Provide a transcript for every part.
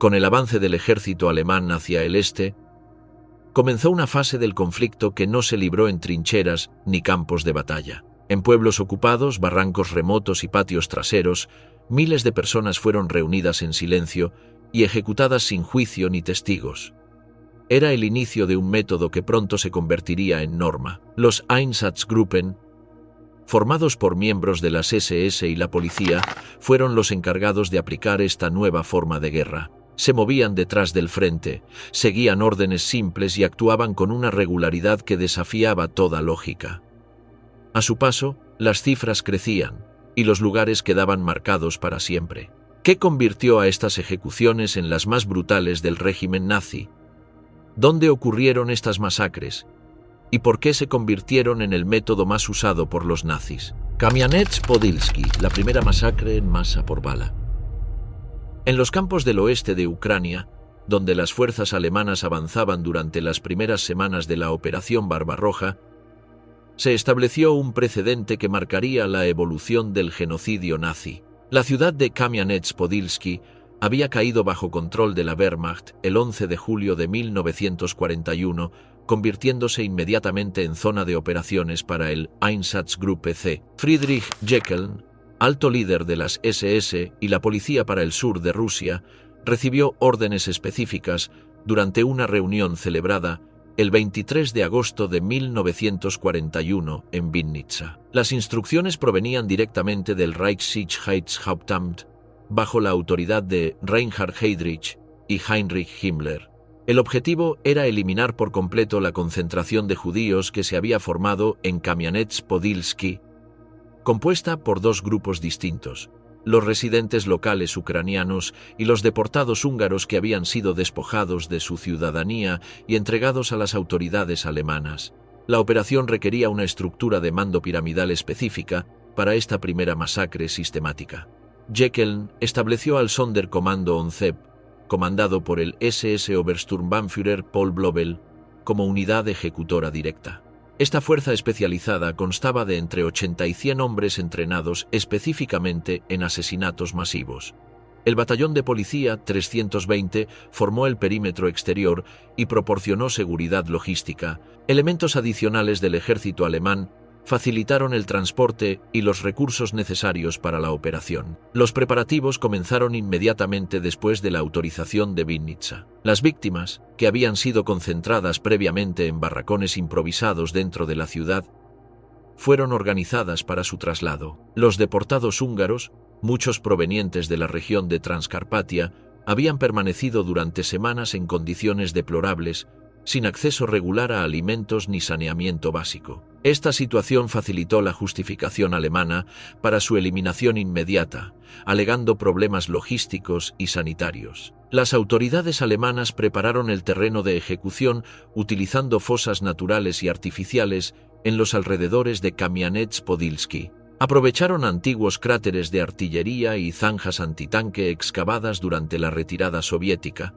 Con el avance del ejército alemán hacia el este, comenzó una fase del conflicto que no se libró en trincheras ni campos de batalla. En pueblos ocupados, barrancos remotos y patios traseros, miles de personas fueron reunidas en silencio y ejecutadas sin juicio ni testigos. Era el inicio de un método que pronto se convertiría en norma. Los Einsatzgruppen, formados por miembros de las SS y la policía, fueron los encargados de aplicar esta nueva forma de guerra. Se movían detrás del frente, seguían órdenes simples y actuaban con una regularidad que desafiaba toda lógica. A su paso, las cifras crecían y los lugares quedaban marcados para siempre. ¿Qué convirtió a estas ejecuciones en las más brutales del régimen nazi? ¿Dónde ocurrieron estas masacres? ¿Y por qué se convirtieron en el método más usado por los nazis? Kamianets-Podilsky, la primera masacre en masa por bala. En los campos del oeste de Ucrania, donde las fuerzas alemanas avanzaban durante las primeras semanas de la Operación Barbarroja, se estableció un precedente que marcaría la evolución del genocidio nazi. La ciudad de Kamianets-Podilsky había caído bajo control de la Wehrmacht el 11 de julio de 1941, convirtiéndose inmediatamente en zona de operaciones para el Einsatzgruppe C. Friedrich Jeckeln, alto líder de las SS y la policía para el sur de Rusia, recibió órdenes específicas durante una reunión celebrada el 23 de agosto de 1941 en Vinnitsa. Las instrucciones provenían directamente del Reichssicherheitshauptamt, bajo la autoridad de Reinhard Heydrich y Heinrich Himmler. El objetivo era eliminar por completo la concentración de judíos que se había formado en Kamianets-Podilsky, compuesta por dos grupos distintos: los residentes locales ucranianos y los deportados húngaros que habían sido despojados de su ciudadanía y entregados a las autoridades alemanas. La operación requería una estructura de mando piramidal específica para esta primera masacre sistemática. Jeckeln estableció al Sonderkommando ONZEB, comandado por el SS Obersturmbannführer Paul Blobel, como unidad ejecutora directa. Esta fuerza especializada constaba de entre 80 y 100 hombres entrenados específicamente en asesinatos masivos. El batallón de policía 320 formó el perímetro exterior y proporcionó seguridad logística. Elementos adicionales del ejército alemán facilitaron el transporte y los recursos necesarios para la operación. Los preparativos comenzaron inmediatamente después de la autorización de Vinnitsa. Las víctimas, que habían sido concentradas previamente en barracones improvisados dentro de la ciudad, fueron organizadas para su traslado. Los deportados húngaros, muchos provenientes de la región de Transcarpatia, habían permanecido durante semanas en condiciones deplorables, sin acceso regular a alimentos ni saneamiento básico. Esta situación facilitó la justificación alemana para su eliminación inmediata, alegando problemas logísticos y sanitarios. Las autoridades alemanas prepararon el terreno de ejecución utilizando fosas naturales y artificiales en los alrededores de Kamianets-Podilsky. Aprovecharon antiguos cráteres de artillería y zanjas antitanque excavadas durante la retirada soviética,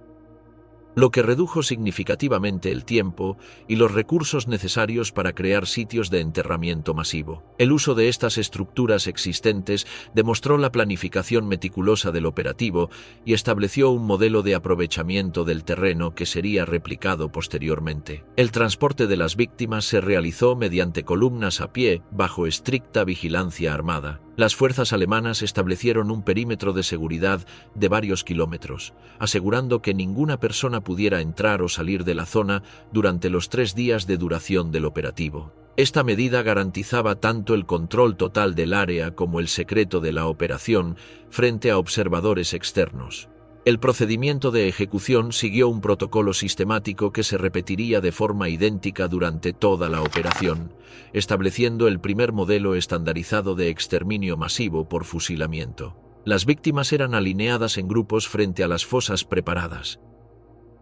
lo que redujo significativamente el tiempo y los recursos necesarios para crear sitios de enterramiento masivo. El uso de estas estructuras existentes demostró la planificación meticulosa del operativo y estableció un modelo de aprovechamiento del terreno que sería replicado posteriormente. El transporte de las víctimas se realizó mediante columnas a pie bajo estricta vigilancia armada. Las fuerzas alemanas establecieron un perímetro de seguridad de varios kilómetros, asegurando que ninguna persona pudiera entrar o salir de la zona durante los 3 días de duración del operativo. Esta medida garantizaba tanto el control total del área como el secreto de la operación frente a observadores externos. El procedimiento de ejecución siguió un protocolo sistemático que se repetiría de forma idéntica durante toda la operación, estableciendo el primer modelo estandarizado de exterminio masivo por fusilamiento. Las víctimas eran alineadas en grupos frente a las fosas preparadas.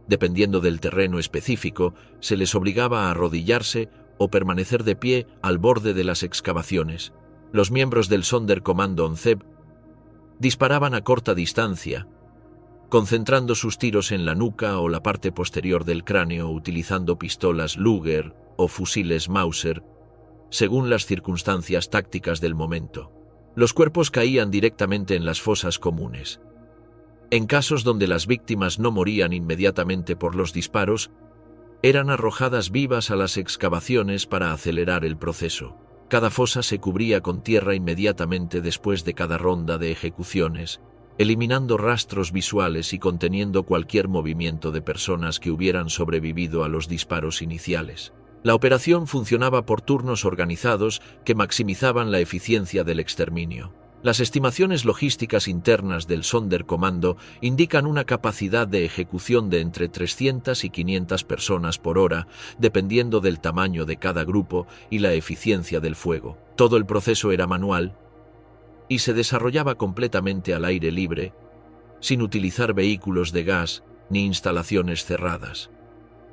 Dependiendo del terreno específico, se les obligaba a arrodillarse o permanecer de pie al borde de las excavaciones. Los miembros del Sonderkommando ONZEB disparaban a corta distancia, concentrando sus tiros en la nuca o la parte posterior del cráneo utilizando pistolas Luger o fusiles Mauser, según las circunstancias tácticas del momento. Los cuerpos caían directamente en las fosas comunes. En casos donde las víctimas no morían inmediatamente por los disparos, eran arrojadas vivas a las excavaciones para acelerar el proceso. Cada fosa se cubría con tierra inmediatamente después de cada ronda de ejecuciones, eliminando rastros visuales y conteniendo cualquier movimiento de personas que hubieran sobrevivido a los disparos iniciales. La operación funcionaba por turnos organizados que maximizaban la eficiencia del exterminio. Las estimaciones logísticas internas del Sonderkommando indican una capacidad de ejecución de entre 300 y 500 personas por hora, dependiendo del tamaño de cada grupo y la eficiencia del fuego. Todo el proceso era manual y se desarrollaba completamente al aire libre, sin utilizar vehículos de gas ni instalaciones cerradas.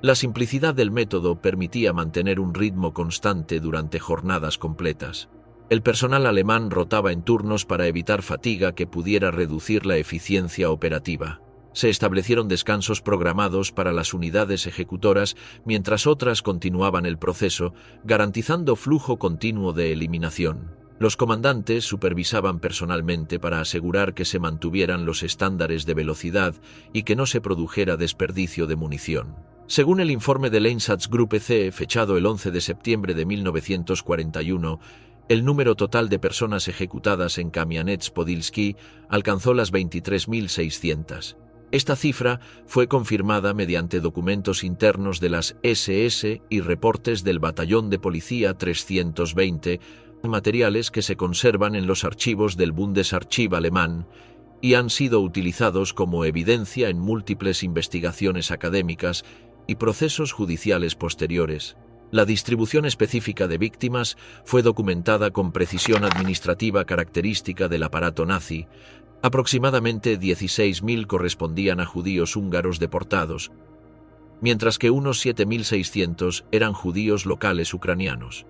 La simplicidad del método permitía mantener un ritmo constante durante jornadas completas. El personal alemán rotaba en turnos para evitar fatiga que pudiera reducir la eficiencia operativa. Se establecieron descansos programados para las unidades ejecutoras mientras otras continuaban el proceso, garantizando flujo continuo de eliminación. Los comandantes supervisaban personalmente para asegurar que se mantuvieran los estándares de velocidad y que no se produjera desperdicio de munición. Según el informe del Einsatzgruppe C, fechado el 11 de septiembre de 1941, el número total de personas ejecutadas en Kamianets-Podilsky alcanzó las 23.600. Esta cifra fue confirmada mediante documentos internos de las SS y reportes del Batallón de Policía 320, materiales que se conservan en los archivos del Bundesarchiv alemán y han sido utilizados como evidencia en múltiples investigaciones académicas y procesos judiciales posteriores. La distribución específica de víctimas fue documentada con precisión administrativa característica del aparato nazi. Aproximadamente 16.000 correspondían a judíos húngaros deportados, mientras que unos 7.600 eran judíos locales ucranianos.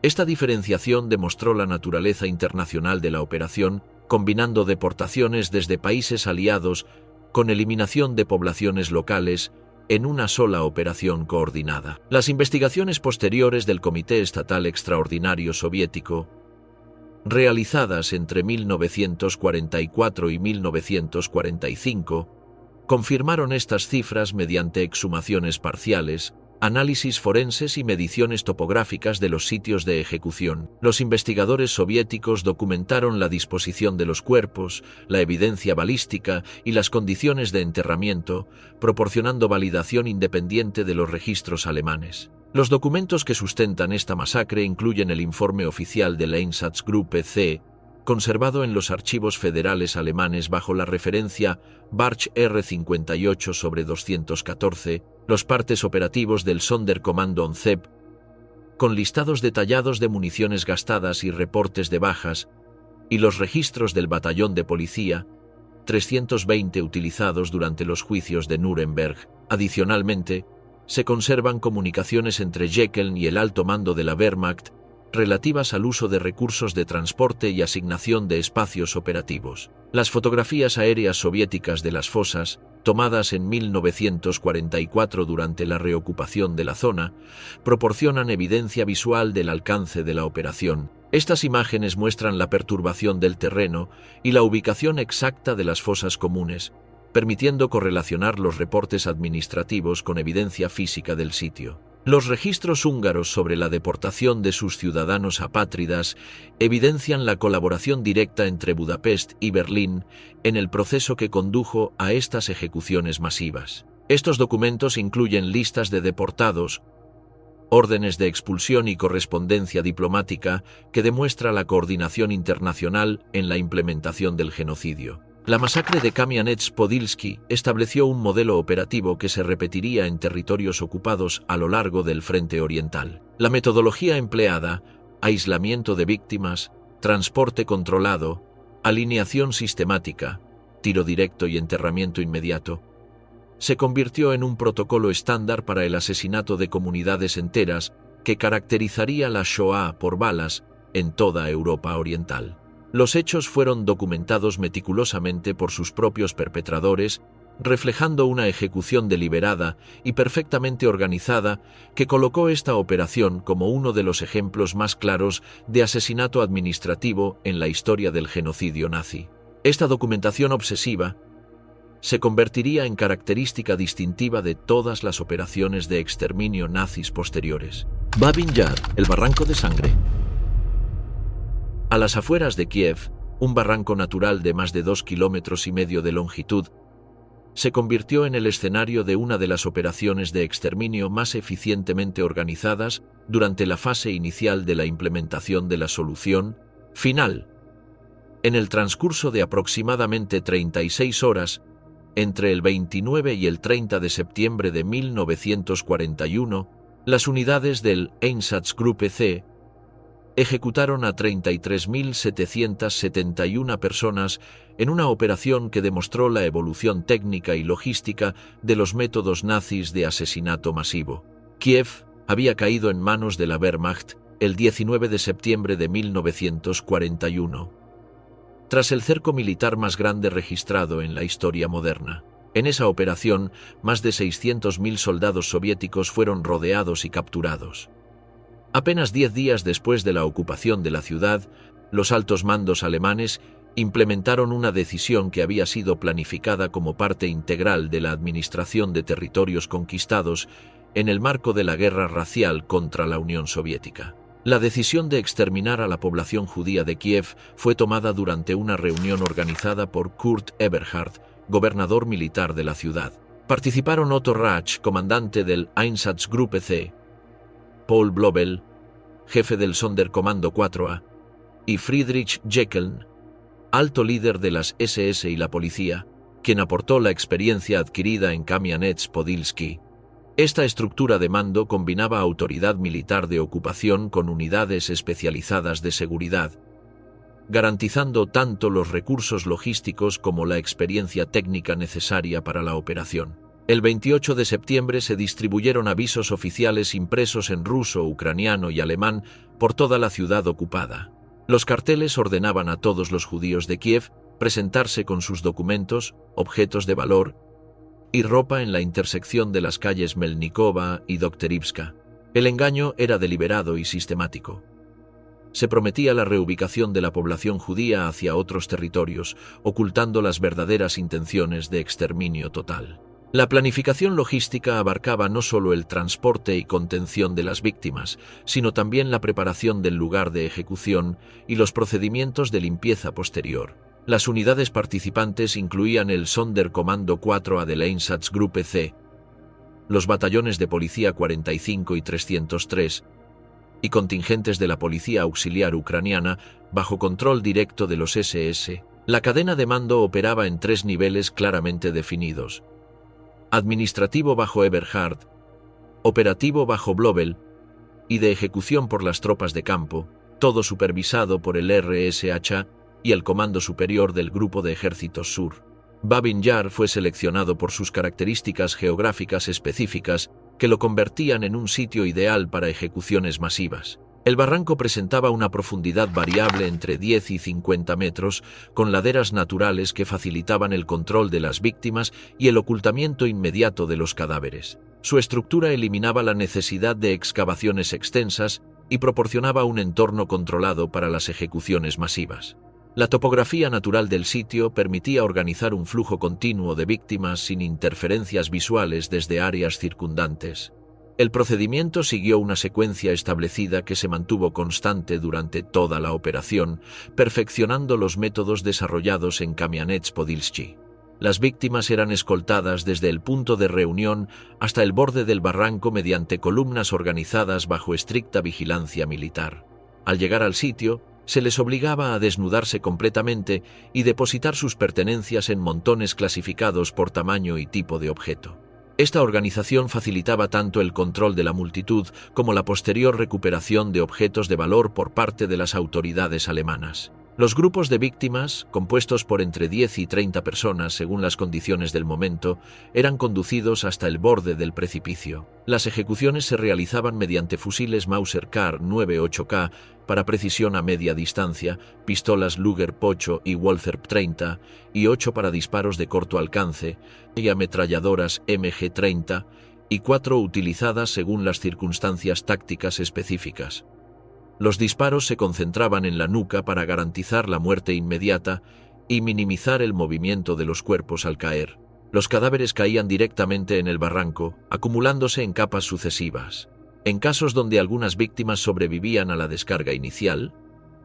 Esta diferenciación demostró la naturaleza internacional de la operación, combinando deportaciones desde países aliados con eliminación de poblaciones locales en una sola operación coordinada. Las investigaciones posteriores del Comité Estatal Extraordinario Soviético, realizadas entre 1944 y 1945, confirmaron estas cifras mediante exhumaciones parciales, análisis forenses y mediciones topográficas de los sitios de ejecución. Los investigadores soviéticos documentaron la disposición de los cuerpos, la evidencia balística y las condiciones de enterramiento, proporcionando validación independiente de los registros alemanes. Los documentos que sustentan esta masacre incluyen el informe oficial del Einsatzgruppe C, conservado en los archivos federales alemanes bajo la referencia Barch R58/214, los partes operativos del Sonderkommando ONCEP, con listados detallados de municiones gastadas y reportes de bajas, y los registros del batallón de policía, 320 utilizados durante los juicios de Nuremberg. Adicionalmente, se conservan comunicaciones entre Jeckeln y el alto mando de la Wehrmacht relativas al uso de recursos de transporte y asignación de espacios operativos. Las fotografías aéreas soviéticas de las fosas, tomadas en 1944 durante la reocupación de la zona, proporcionan evidencia visual del alcance de la operación. Estas imágenes muestran la perturbación del terreno y la ubicación exacta de las fosas comunes, permitiendo correlacionar los reportes administrativos con evidencia física del sitio. Los registros húngaros sobre la deportación de sus ciudadanos apátridas evidencian la colaboración directa entre Budapest y Berlín en el proceso que condujo a estas ejecuciones masivas. Estos documentos incluyen listas de deportados, órdenes de expulsión y correspondencia diplomática que demuestra la coordinación internacional en la implementación del genocidio. La masacre de Kamianets-Podilsky estableció un modelo operativo que se repetiría en territorios ocupados a lo largo del frente oriental. La metodología empleada, aislamiento de víctimas, transporte controlado, alineación sistemática, tiro directo y enterramiento inmediato, se convirtió en un protocolo estándar para el asesinato de comunidades enteras que caracterizaría la Shoah por balas en toda Europa Oriental. Los hechos fueron documentados meticulosamente por sus propios perpetradores, reflejando una ejecución deliberada y perfectamente organizada que colocó esta operación como uno de los ejemplos más claros de asesinato administrativo en la historia del genocidio nazi. Esta documentación obsesiva se convertiría en característica distintiva de todas las operaciones de exterminio nazis posteriores. Babin Yar, el barranco de sangre. A las afueras de Kiev, un barranco natural de más de 2,5 kilómetros de longitud, se convirtió en el escenario de una de las operaciones de exterminio más eficientemente organizadas durante la fase inicial de la implementación de la solución final. En el transcurso de aproximadamente 36 horas, entre el 29 y el 30 de septiembre de 1941, las unidades del Einsatzgruppe C ejecutaron a 33.771 personas en una operación que demostró la evolución técnica y logística de los métodos nazis de asesinato masivo. Kiev había caído en manos de la Wehrmacht el 19 de septiembre de 1941. Tras el cerco militar más grande registrado en la historia moderna. En esa operación, más de 600.000 soldados soviéticos fueron rodeados y capturados. Apenas 10 días después de la ocupación de la ciudad, los altos mandos alemanes implementaron una decisión que había sido planificada como parte integral de la administración de territorios conquistados en el marco de la guerra racial contra la Unión Soviética. La decisión de exterminar a la población judía de Kiev fue tomada durante una reunión organizada por Kurt Eberhard, gobernador militar de la ciudad. Participaron Otto Rach, comandante del Einsatzgruppe C, Paul Blobel, jefe del Sonderkommando 4A, y Friedrich Jeckeln, alto líder de las SS y la policía, quien aportó la experiencia adquirida en Kamianets-Podilsky. Esta estructura de mando combinaba autoridad militar de ocupación con unidades especializadas de seguridad, garantizando tanto los recursos logísticos como la experiencia técnica necesaria para la operación. El 28 de septiembre se distribuyeron avisos oficiales impresos en ruso, ucraniano y alemán por toda la ciudad ocupada. Los carteles ordenaban a todos los judíos de Kiev presentarse con sus documentos, objetos de valor y ropa en la intersección de las calles Melnikova y Doktorivska. El engaño era deliberado y sistemático. Se prometía la reubicación de la población judía hacia otros territorios, ocultando las verdaderas intenciones de exterminio total. La planificación logística abarcaba no solo el transporte y contención de las víctimas, sino también la preparación del lugar de ejecución y los procedimientos de limpieza posterior. Las unidades participantes incluían el Sonderkommando 4A del Einsatzgruppe C, los batallones de policía 45 y 303, y contingentes de la policía auxiliar ucraniana bajo control directo de los SS. La cadena de mando operaba en 3 niveles claramente definidos: administrativo bajo Eberhard, operativo bajo Blobel y de ejecución por las tropas de campo, todo supervisado por el RSHA y el Comando Superior del Grupo de Ejércitos Sur. Babin Yar fue seleccionado por sus características geográficas específicas que lo convertían en un sitio ideal para ejecuciones masivas. El barranco presentaba una profundidad variable entre 10 y 50 metros, con laderas naturales que facilitaban el control de las víctimas y el ocultamiento inmediato de los cadáveres. Su estructura eliminaba la necesidad de excavaciones extensas y proporcionaba un entorno controlado para las ejecuciones masivas. La topografía natural del sitio permitía organizar un flujo continuo de víctimas sin interferencias visuales desde áreas circundantes. El procedimiento siguió una secuencia establecida que se mantuvo constante durante toda la operación, perfeccionando los métodos desarrollados en Kamianets-Podilsky. Las víctimas eran escoltadas desde el punto de reunión hasta el borde del barranco mediante columnas organizadas bajo estricta vigilancia militar. Al llegar al sitio, se les obligaba a desnudarse completamente y depositar sus pertenencias en montones clasificados por tamaño y tipo de objeto. Esta organización facilitaba tanto el control de la multitud como la posterior recuperación de objetos de valor por parte de las autoridades alemanas. Los grupos de víctimas, compuestos por entre 10 y 30 personas según las condiciones del momento, eran conducidos hasta el borde del precipicio. Las ejecuciones se realizaban mediante fusiles Mauser Kar 9.8K para precisión a media distancia, pistolas Luger Pocho y Walther 30 y 8 para disparos de corto alcance, y ametralladoras MG30 y 4 utilizadas según las circunstancias tácticas específicas. Los disparos se concentraban en la nuca para garantizar la muerte inmediata y minimizar el movimiento de los cuerpos al caer. Los cadáveres caían directamente en el barranco, acumulándose en capas sucesivas. En casos donde algunas víctimas sobrevivían a la descarga inicial,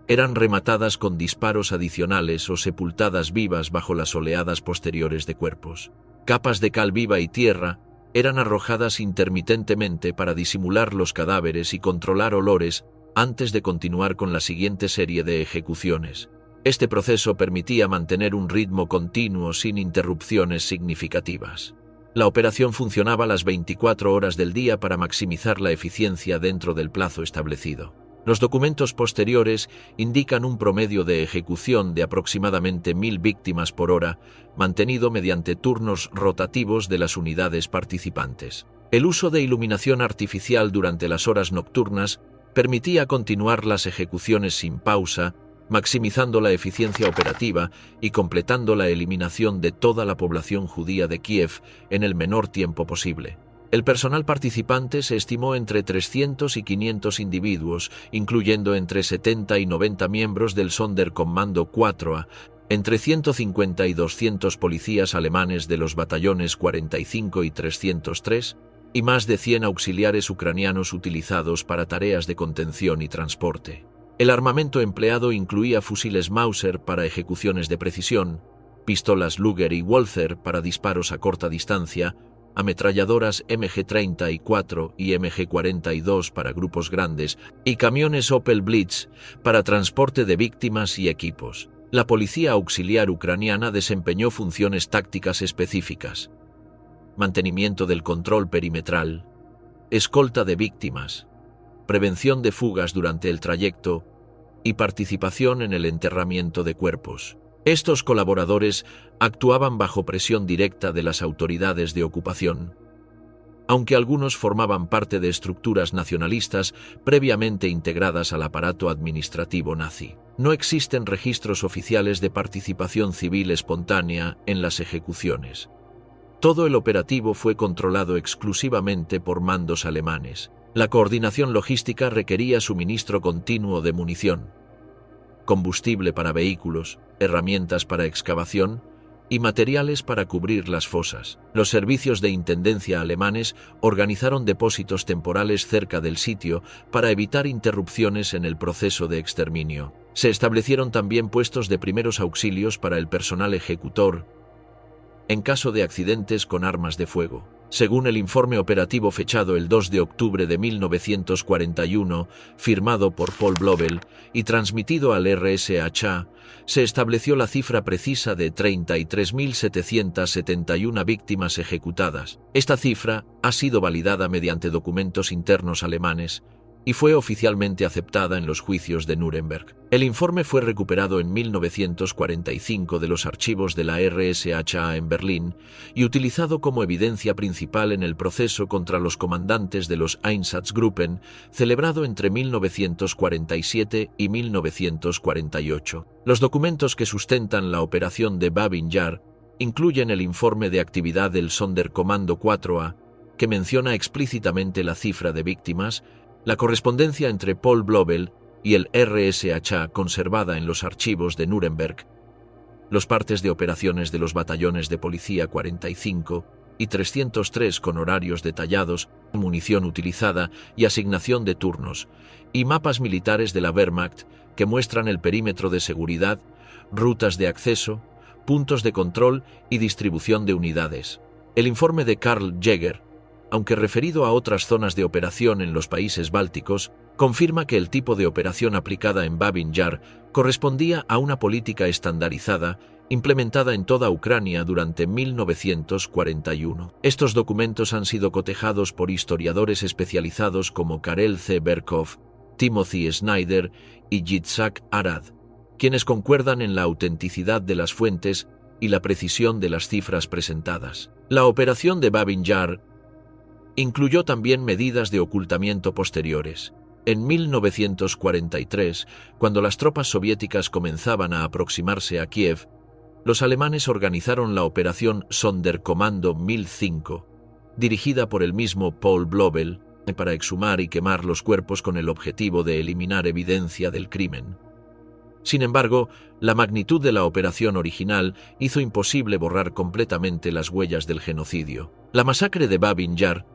eran rematadas con disparos adicionales o sepultadas vivas bajo las oleadas posteriores de cuerpos. Capas de cal viva y tierra eran arrojadas intermitentemente para disimular los cadáveres y controlar olores antes de continuar con la siguiente serie de ejecuciones. Este proceso permitía mantener un ritmo continuo sin interrupciones significativas. La operación funcionaba las 24 horas del día para maximizar la eficiencia dentro del plazo establecido. Los documentos posteriores indican un promedio de ejecución de aproximadamente 1000 víctimas por hora, mantenido mediante turnos rotativos de las unidades participantes. El uso de iluminación artificial durante las horas nocturnas permitía continuar las ejecuciones sin pausa, maximizando la eficiencia operativa y completando la eliminación de toda la población judía de Kiev en el menor tiempo posible. El personal participante se estimó entre 300 y 500 individuos, incluyendo entre 70 y 90 miembros del Sonderkommando 4A, entre 150 y 200 policías alemanes de los batallones 45 y 303, y más de 100 auxiliares ucranianos utilizados para tareas de contención y transporte. El armamento empleado incluía fusiles Mauser para ejecuciones de precisión, pistolas Luger y Walther para disparos a corta distancia, ametralladoras MG-34 y MG-42 para grupos grandes y camiones Opel Blitz para transporte de víctimas y equipos. La policía auxiliar ucraniana desempeñó funciones tácticas específicas: mantenimiento del control perimetral, escolta de víctimas, prevención de fugas durante el trayecto y participación en el enterramiento de cuerpos. Estos colaboradores actuaban bajo presión directa de las autoridades de ocupación. Aunque algunos formaban parte de estructuras nacionalistas previamente integradas al aparato administrativo nazi, no existen registros oficiales de participación civil espontánea en las ejecuciones. Todo el operativo fue controlado exclusivamente por mandos alemanes. La coordinación logística requería suministro continuo de munición, combustible para vehículos, herramientas para excavación y materiales para cubrir las fosas. Los servicios de intendencia alemanes organizaron depósitos temporales cerca del sitio para evitar interrupciones en el proceso de exterminio. Se establecieron también puestos de primeros auxilios para el personal ejecutor en caso de accidentes con armas de fuego. Según el informe operativo fechado el 2 de octubre de 1941, firmado por Paul Blobel y transmitido al RSHA, se estableció la cifra precisa de 33.771 víctimas ejecutadas. Esta cifra ha sido validada mediante documentos internos alemanes y fue oficialmente aceptada en los juicios de Nuremberg. El informe fue recuperado en 1945 de los archivos de la RSHA en Berlín y utilizado como evidencia principal en el proceso contra los comandantes de los Einsatzgruppen, celebrado entre 1947 y 1948. Los documentos que sustentan la operación de Babin Yar incluyen el informe de actividad del Sonderkommando 4A, que menciona explícitamente la cifra de víctimas, la correspondencia entre Paul Blobel y el RSHA conservada en los archivos de Nuremberg, los partes de operaciones de los batallones de policía 45 y 303 con horarios detallados, munición utilizada y asignación de turnos, y mapas militares de la Wehrmacht que muestran el perímetro de seguridad, rutas de acceso, puntos de control y distribución de unidades. El informe de Karl Jäger, aunque referido a otras zonas de operación en los países bálticos, confirma que el tipo de operación aplicada en Babin Yar correspondía a una política estandarizada implementada en toda Ucrania durante 1941. Estos documentos han sido cotejados por historiadores especializados como Karel C. Berkov, Timothy Snyder y Yitzhak Arad, quienes concuerdan en la autenticidad de las fuentes y la precisión de las cifras presentadas. La operación de Babin Yar incluyó también medidas de ocultamiento posteriores. En 1943, cuando las tropas soviéticas comenzaban a aproximarse a Kiev, los alemanes organizaron la operación Sonderkommando 1005, dirigida por el mismo Paul Blobel, para exhumar y quemar los cuerpos con el objetivo de eliminar evidencia del crimen. Sin embargo, la magnitud de la operación original hizo imposible borrar completamente las huellas del genocidio. La masacre de Babin Yar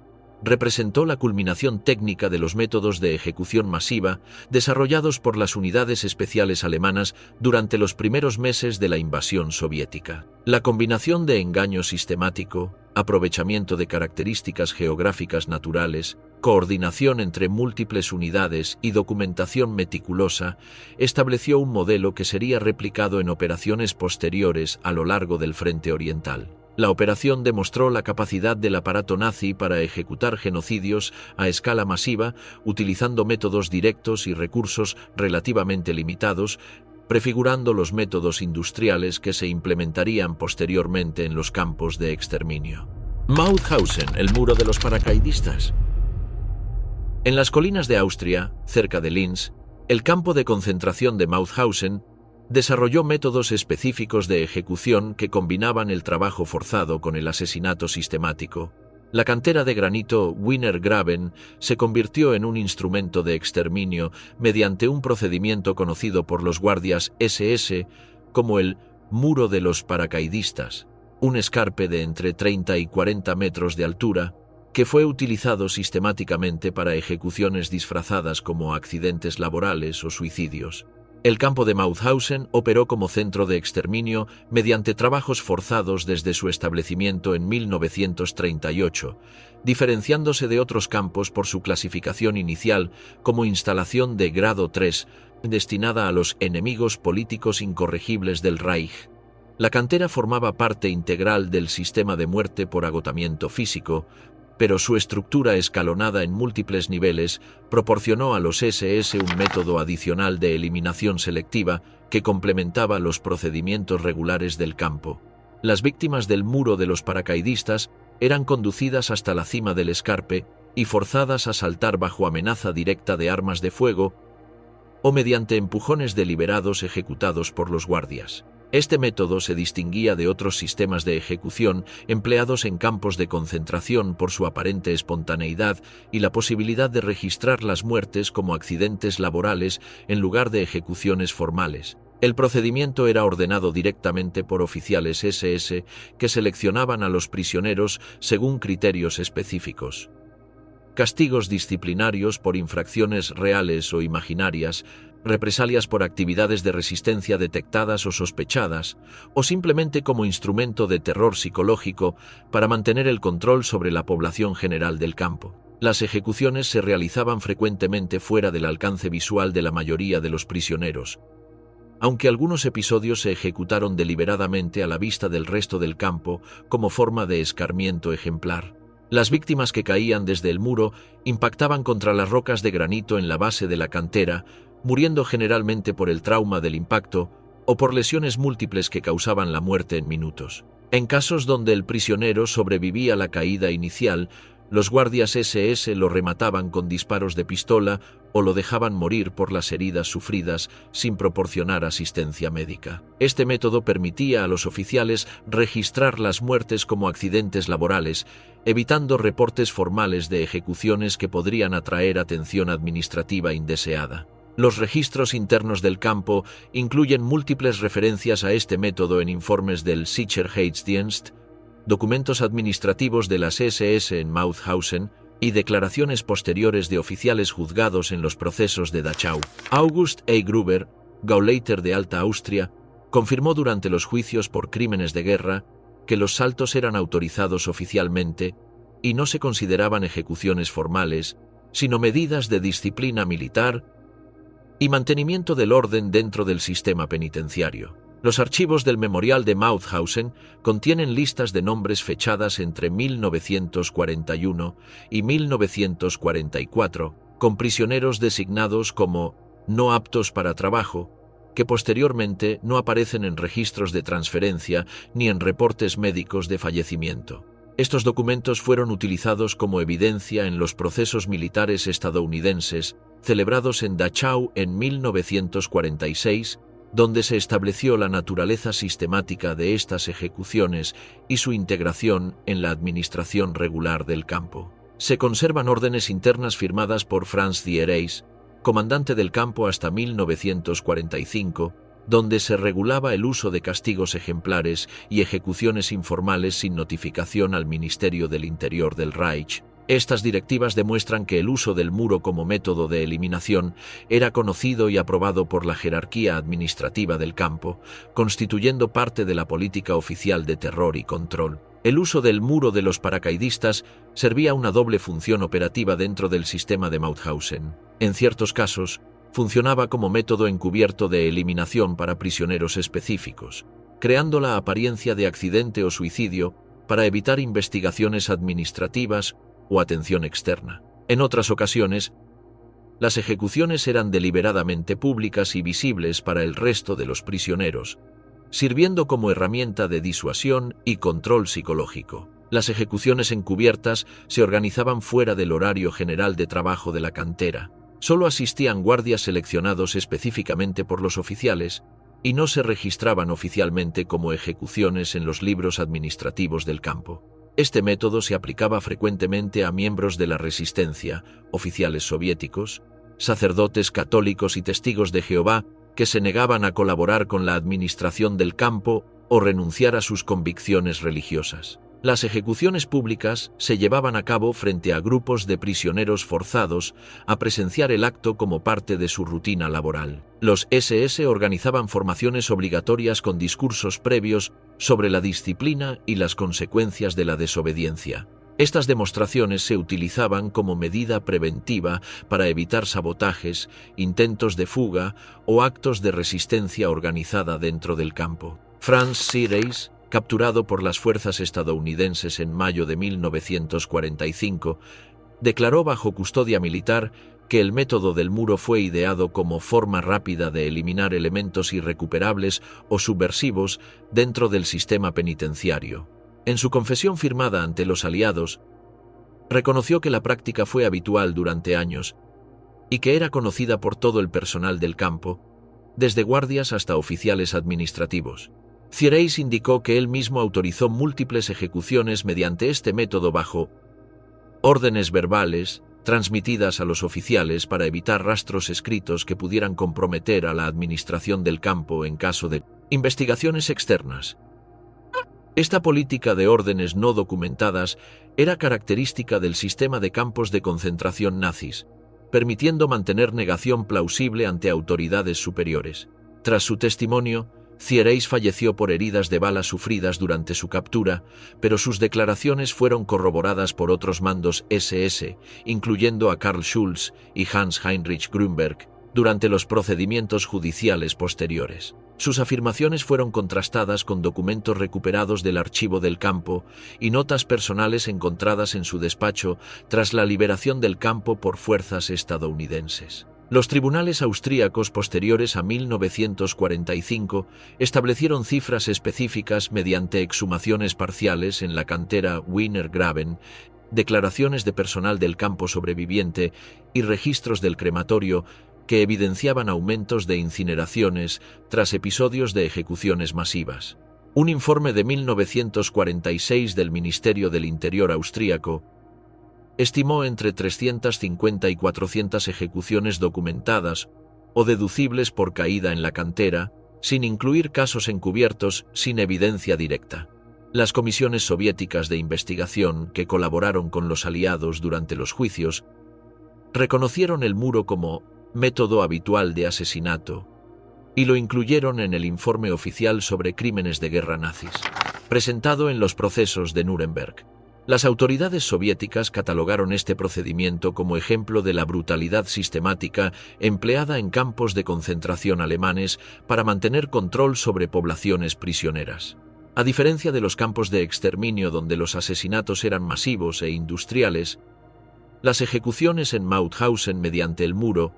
representó la culminación técnica de los métodos de ejecución masiva desarrollados por las unidades especiales alemanas durante los primeros meses de la invasión soviética. La combinación de engaño sistemático, aprovechamiento de características geográficas naturales, coordinación entre múltiples unidades y documentación meticulosa estableció un modelo que sería replicado en operaciones posteriores a lo largo del frente oriental. La operación demostró la capacidad del aparato nazi para ejecutar genocidios a escala masiva utilizando métodos directos y recursos relativamente limitados, prefigurando los métodos industriales que se implementarían posteriormente en los campos de exterminio. Mauthausen, el muro de los paracaidistas. En las colinas de Austria, cerca de Linz, el campo de concentración de Mauthausen desarrolló métodos específicos de ejecución que combinaban el trabajo forzado con el asesinato sistemático. La cantera de granito Wiener Graben se convirtió en un instrumento de exterminio mediante un procedimiento conocido por los guardias SS como el muro de los paracaidistas, un escarpe de entre 30 y 40 metros de altura que fue utilizado sistemáticamente para ejecuciones disfrazadas como accidentes laborales o suicidios. El campo de Mauthausen operó como centro de exterminio mediante trabajos forzados desde su establecimiento en 1938, diferenciándose de otros campos por su clasificación inicial como instalación de grado 3, destinada a los enemigos políticos incorregibles del Reich. La cantera formaba parte integral del sistema de muerte por agotamiento físico, pero su estructura escalonada en múltiples niveles proporcionó a los SS un método adicional de eliminación selectiva que complementaba los procedimientos regulares del campo. Las víctimas del muro de los paracaidistas eran conducidas hasta la cima del escarpe y forzadas a saltar bajo amenaza directa de armas de fuego o mediante empujones deliberados ejecutados por los guardias. Este método se distinguía de otros sistemas de ejecución empleados en campos de concentración por su aparente espontaneidad y la posibilidad de registrar las muertes como accidentes laborales en lugar de ejecuciones formales. El procedimiento era ordenado directamente por oficiales SS que seleccionaban a los prisioneros según criterios específicos. Castigos disciplinarios por infracciones reales o imaginarias, represalias por actividades de resistencia detectadas o sospechadas, o simplemente como instrumento de terror psicológico para mantener el control sobre la población general del campo. Las ejecuciones se realizaban frecuentemente fuera del alcance visual de la mayoría de los prisioneros, aunque algunos episodios se ejecutaron deliberadamente a la vista del resto del campo como forma de escarmiento ejemplar. Las víctimas que caían desde el muro impactaban contra las rocas de granito en la base de la cantera, muriendo generalmente por el trauma del impacto o por lesiones múltiples que causaban la muerte en minutos. En casos donde el prisionero sobrevivía a la caída inicial, los guardias SS lo remataban con disparos de pistola o lo dejaban morir por las heridas sufridas sin proporcionar asistencia médica. Este método permitía a los oficiales registrar las muertes como accidentes laborales, evitando reportes formales de ejecuciones que podrían atraer atención administrativa indeseada. Los registros internos del campo incluyen múltiples referencias a este método en informes del Sicherheitsdienst, documentos administrativos de las SS en Mauthausen y declaraciones posteriores de oficiales juzgados en los procesos de Dachau. August E. Gruber, Gauleiter de Alta Austria, confirmó durante los juicios por crímenes de guerra que los saltos eran autorizados oficialmente y no se consideraban ejecuciones formales, sino medidas de disciplina militar y mantenimiento del orden dentro del sistema penitenciario. Los archivos del Memorial de Mauthausen contienen listas de nombres fechadas entre 1941 y 1944, con prisioneros designados como no aptos para trabajo, que posteriormente no aparecen en registros de transferencia ni en reportes médicos de fallecimiento. Estos documentos fueron utilizados como evidencia en los procesos militares estadounidenses celebrados en Dachau en 1946, donde se estableció la naturaleza sistemática de estas ejecuciones y su integración en la administración regular del campo. Se conservan órdenes internas firmadas por Franz Diereis, comandante del campo hasta 1945, donde se regulaba el uso de castigos ejemplares y ejecuciones informales sin notificación al Ministerio del Interior del Reich. Estas directivas demuestran que el uso del muro como método de eliminación era conocido y aprobado por la jerarquía administrativa del campo, constituyendo parte de la política oficial de terror y control. El uso del muro de los paracaidistas servía una doble función operativa dentro del sistema de Mauthausen. En ciertos casos, funcionaba como método encubierto de eliminación para prisioneros específicos, creando la apariencia de accidente o suicidio para evitar investigaciones administrativas o atención externa. En otras ocasiones, las ejecuciones eran deliberadamente públicas y visibles para el resto de los prisioneros, sirviendo como herramienta de disuasión y control psicológico. Las ejecuciones encubiertas se organizaban fuera del horario general de trabajo de la cantera. Solo asistían guardias seleccionados específicamente por los oficiales y no se registraban oficialmente como ejecuciones en los libros administrativos del campo. Este método se aplicaba frecuentemente a miembros de la resistencia, oficiales soviéticos, sacerdotes católicos y testigos de Jehová que se negaban a colaborar con la administración del campo o renunciar a sus convicciones religiosas. Las ejecuciones públicas se llevaban a cabo frente a grupos de prisioneros forzados a presenciar el acto como parte de su rutina laboral. Los SS organizaban formaciones obligatorias con discursos previos sobre la disciplina y las consecuencias de la desobediencia. Estas demostraciones se utilizaban como medida preventiva para evitar sabotajes, intentos de fuga o actos de resistencia organizada dentro del campo. Franz Seereis, capturado por las fuerzas estadounidenses en mayo de 1945, declaró bajo custodia militar que el método del muro fue ideado como forma rápida de eliminar elementos irrecuperables o subversivos dentro del sistema penitenciario. En su confesión firmada ante los aliados, reconoció que la práctica fue habitual durante años y que era conocida por todo el personal del campo, desde guardias hasta oficiales administrativos. Seereis indicó que él mismo autorizó múltiples ejecuciones mediante este método bajo órdenes verbales transmitidas a los oficiales para evitar rastros escritos que pudieran comprometer a la administración del campo en caso de investigaciones externas. Esta política de órdenes no documentadas era característica del sistema de campos de concentración nazis, permitiendo mantener negación plausible ante autoridades superiores. Tras su testimonio, Seereis falleció por heridas de bala sufridas durante su captura, pero sus declaraciones fueron corroboradas por otros mandos SS, incluyendo a Karl Schulz y Hans Heinrich Grünberg, durante los procedimientos judiciales posteriores. Sus afirmaciones fueron contrastadas con documentos recuperados del archivo del campo y notas personales encontradas en su despacho tras la liberación del campo por fuerzas estadounidenses. Los tribunales austríacos posteriores a 1945 establecieron cifras específicas mediante exhumaciones parciales en la cantera Wiener Graben, declaraciones de personal del campo sobreviviente y registros del crematorio que evidenciaban aumentos de incineraciones tras episodios de ejecuciones masivas. Un informe de 1946 del Ministerio del Interior austríaco estimó entre 350 y 400 ejecuciones documentadas o deducibles por caída en la cantera, sin incluir casos encubiertos sin evidencia directa. Las comisiones soviéticas de investigación que colaboraron con los aliados durante los juicios reconocieron el muro como método habitual de asesinato y lo incluyeron en el informe oficial sobre crímenes de guerra nazis, presentado en los procesos de Nuremberg. Las autoridades soviéticas catalogaron este procedimiento como ejemplo de la brutalidad sistemática empleada en campos de concentración alemanes para mantener control sobre poblaciones prisioneras. A diferencia de los campos de exterminio donde los asesinatos eran masivos e industriales, las ejecuciones en Mauthausen mediante el muro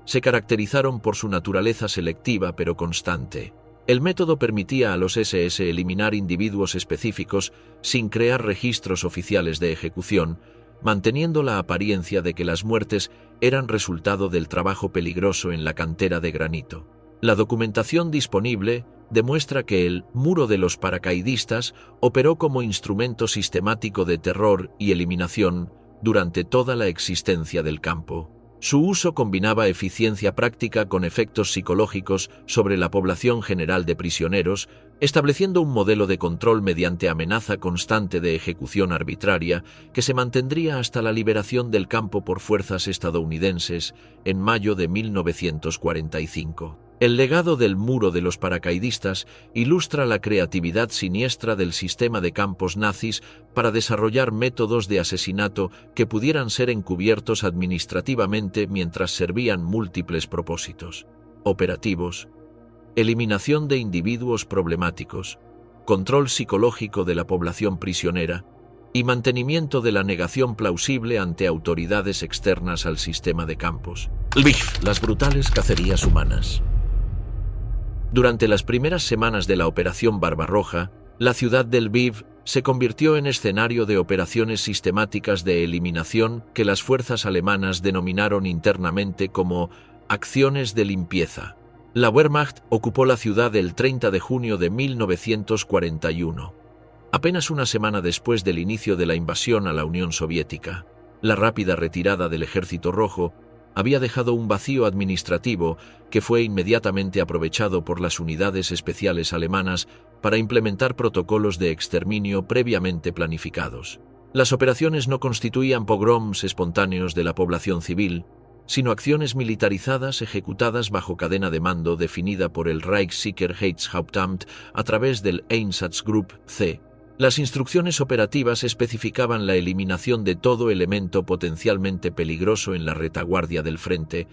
se caracterizaron por su naturaleza selectiva pero constante. El método permitía a los SS eliminar individuos específicos sin crear registros oficiales de ejecución, manteniendo la apariencia de que las muertes eran resultado del trabajo peligroso en la cantera de granito. La documentación disponible demuestra que el muro de los paracaidistas operó como instrumento sistemático de terror y eliminación durante toda la existencia del campo. Su uso combinaba eficiencia práctica con efectos psicológicos sobre la población general de prisioneros, estableciendo un modelo de control mediante amenaza constante de ejecución arbitraria que se mantendría hasta la liberación del campo por fuerzas estadounidenses en mayo de 1945. El legado del muro de los paracaidistas ilustra la creatividad siniestra del sistema de campos nazis para desarrollar métodos de asesinato que pudieran ser encubiertos administrativamente mientras servían múltiples propósitos operativos, eliminación de individuos problemáticos, control psicológico de la población prisionera y mantenimiento de la negación plausible ante autoridades externas al sistema de campos. Lviv, las brutales cacerías humanas. Durante las primeras semanas de la Operación Barbarroja, la ciudad de Lviv se convirtió en escenario de operaciones sistemáticas de eliminación que las fuerzas alemanas denominaron internamente como acciones de limpieza. La Wehrmacht ocupó la ciudad el 30 de junio de 1941, apenas una semana después del inicio de la invasión a la Unión Soviética. La rápida retirada del Ejército Rojo había dejado un vacío administrativo que fue inmediatamente aprovechado por las unidades especiales alemanas para implementar protocolos de exterminio previamente planificados. Las operaciones no constituían pogroms espontáneos de la población civil, sino acciones militarizadas ejecutadas bajo cadena de mando definida por el Reichssicherheitshauptamt a través del Einsatzgruppe C. Las instrucciones operativas especificaban la eliminación de todo elemento potencialmente peligroso en la retaguardia del frente,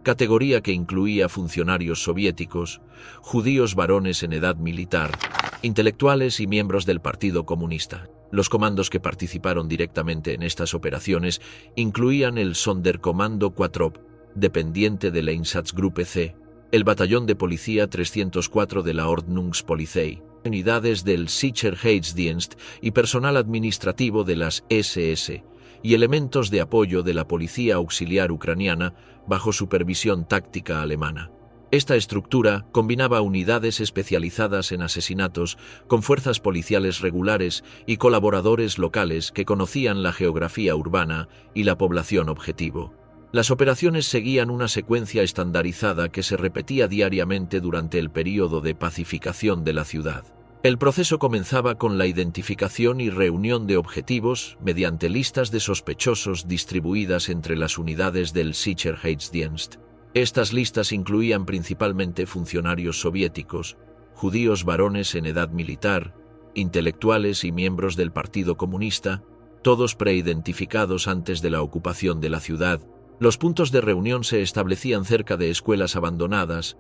categoría que incluía funcionarios soviéticos, judíos varones en edad militar, intelectuales y miembros del Partido Comunista. Los comandos que participaron directamente en estas operaciones incluían el Sonderkommando 4, dependiente de la Einsatzgruppe C, el Batallón de Policía 304 de la Ordnungspolizei, unidades del Sicherheitsdienst y personal administrativo de las SS, y elementos de apoyo de la Policía Auxiliar Ucraniana bajo supervisión táctica alemana. Esta estructura combinaba unidades especializadas en asesinatos con fuerzas policiales regulares y colaboradores locales que conocían la geografía urbana y la población objetivo. Las operaciones seguían una secuencia estandarizada que se repetía diariamente durante el período de pacificación de la ciudad. El proceso comenzaba con la identificación y reunión de objetivos mediante listas de sospechosos distribuidas entre las unidades del Sicherheitsdienst. Estas listas incluían principalmente funcionarios soviéticos, judíos varones en edad militar, intelectuales y miembros del Partido Comunista, todos preidentificados antes de la ocupación de la ciudad. Los puntos de reunión se establecían cerca de escuelas abandonadas,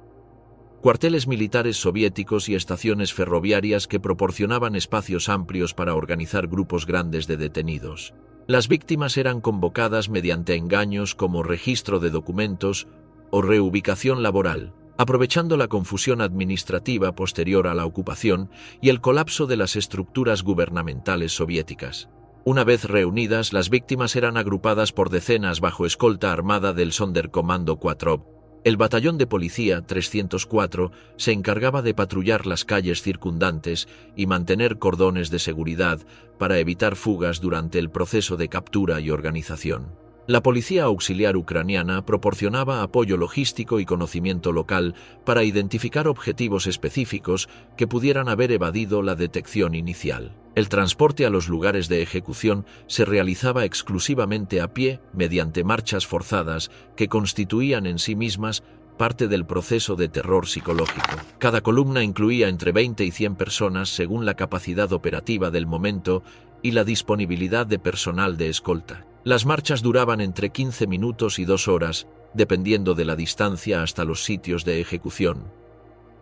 cuarteles militares soviéticos y estaciones ferroviarias que proporcionaban espacios amplios para organizar grupos grandes de detenidos. Las víctimas eran convocadas mediante engaños como registro de documentos o reubicación laboral, aprovechando la confusión administrativa posterior a la ocupación y el colapso de las estructuras gubernamentales soviéticas. Una vez reunidas, las víctimas eran agrupadas por decenas bajo escolta armada del Sonderkommando 4. El batallón de policía 304 se encargaba de patrullar las calles circundantes y mantener cordones de seguridad para evitar fugas durante el proceso de captura y organización. La Policía Auxiliar Ucraniana proporcionaba apoyo logístico y conocimiento local para identificar objetivos específicos que pudieran haber evadido la detección inicial. El transporte a los lugares de ejecución se realizaba exclusivamente a pie mediante marchas forzadas que constituían en sí mismas parte del proceso de terror psicológico. Cada columna incluía entre 20 y 100 personas según la capacidad operativa del momento y la disponibilidad de personal de escolta. Las marchas duraban entre 15 minutos y 2 horas, dependiendo de la distancia hasta los sitios de ejecución.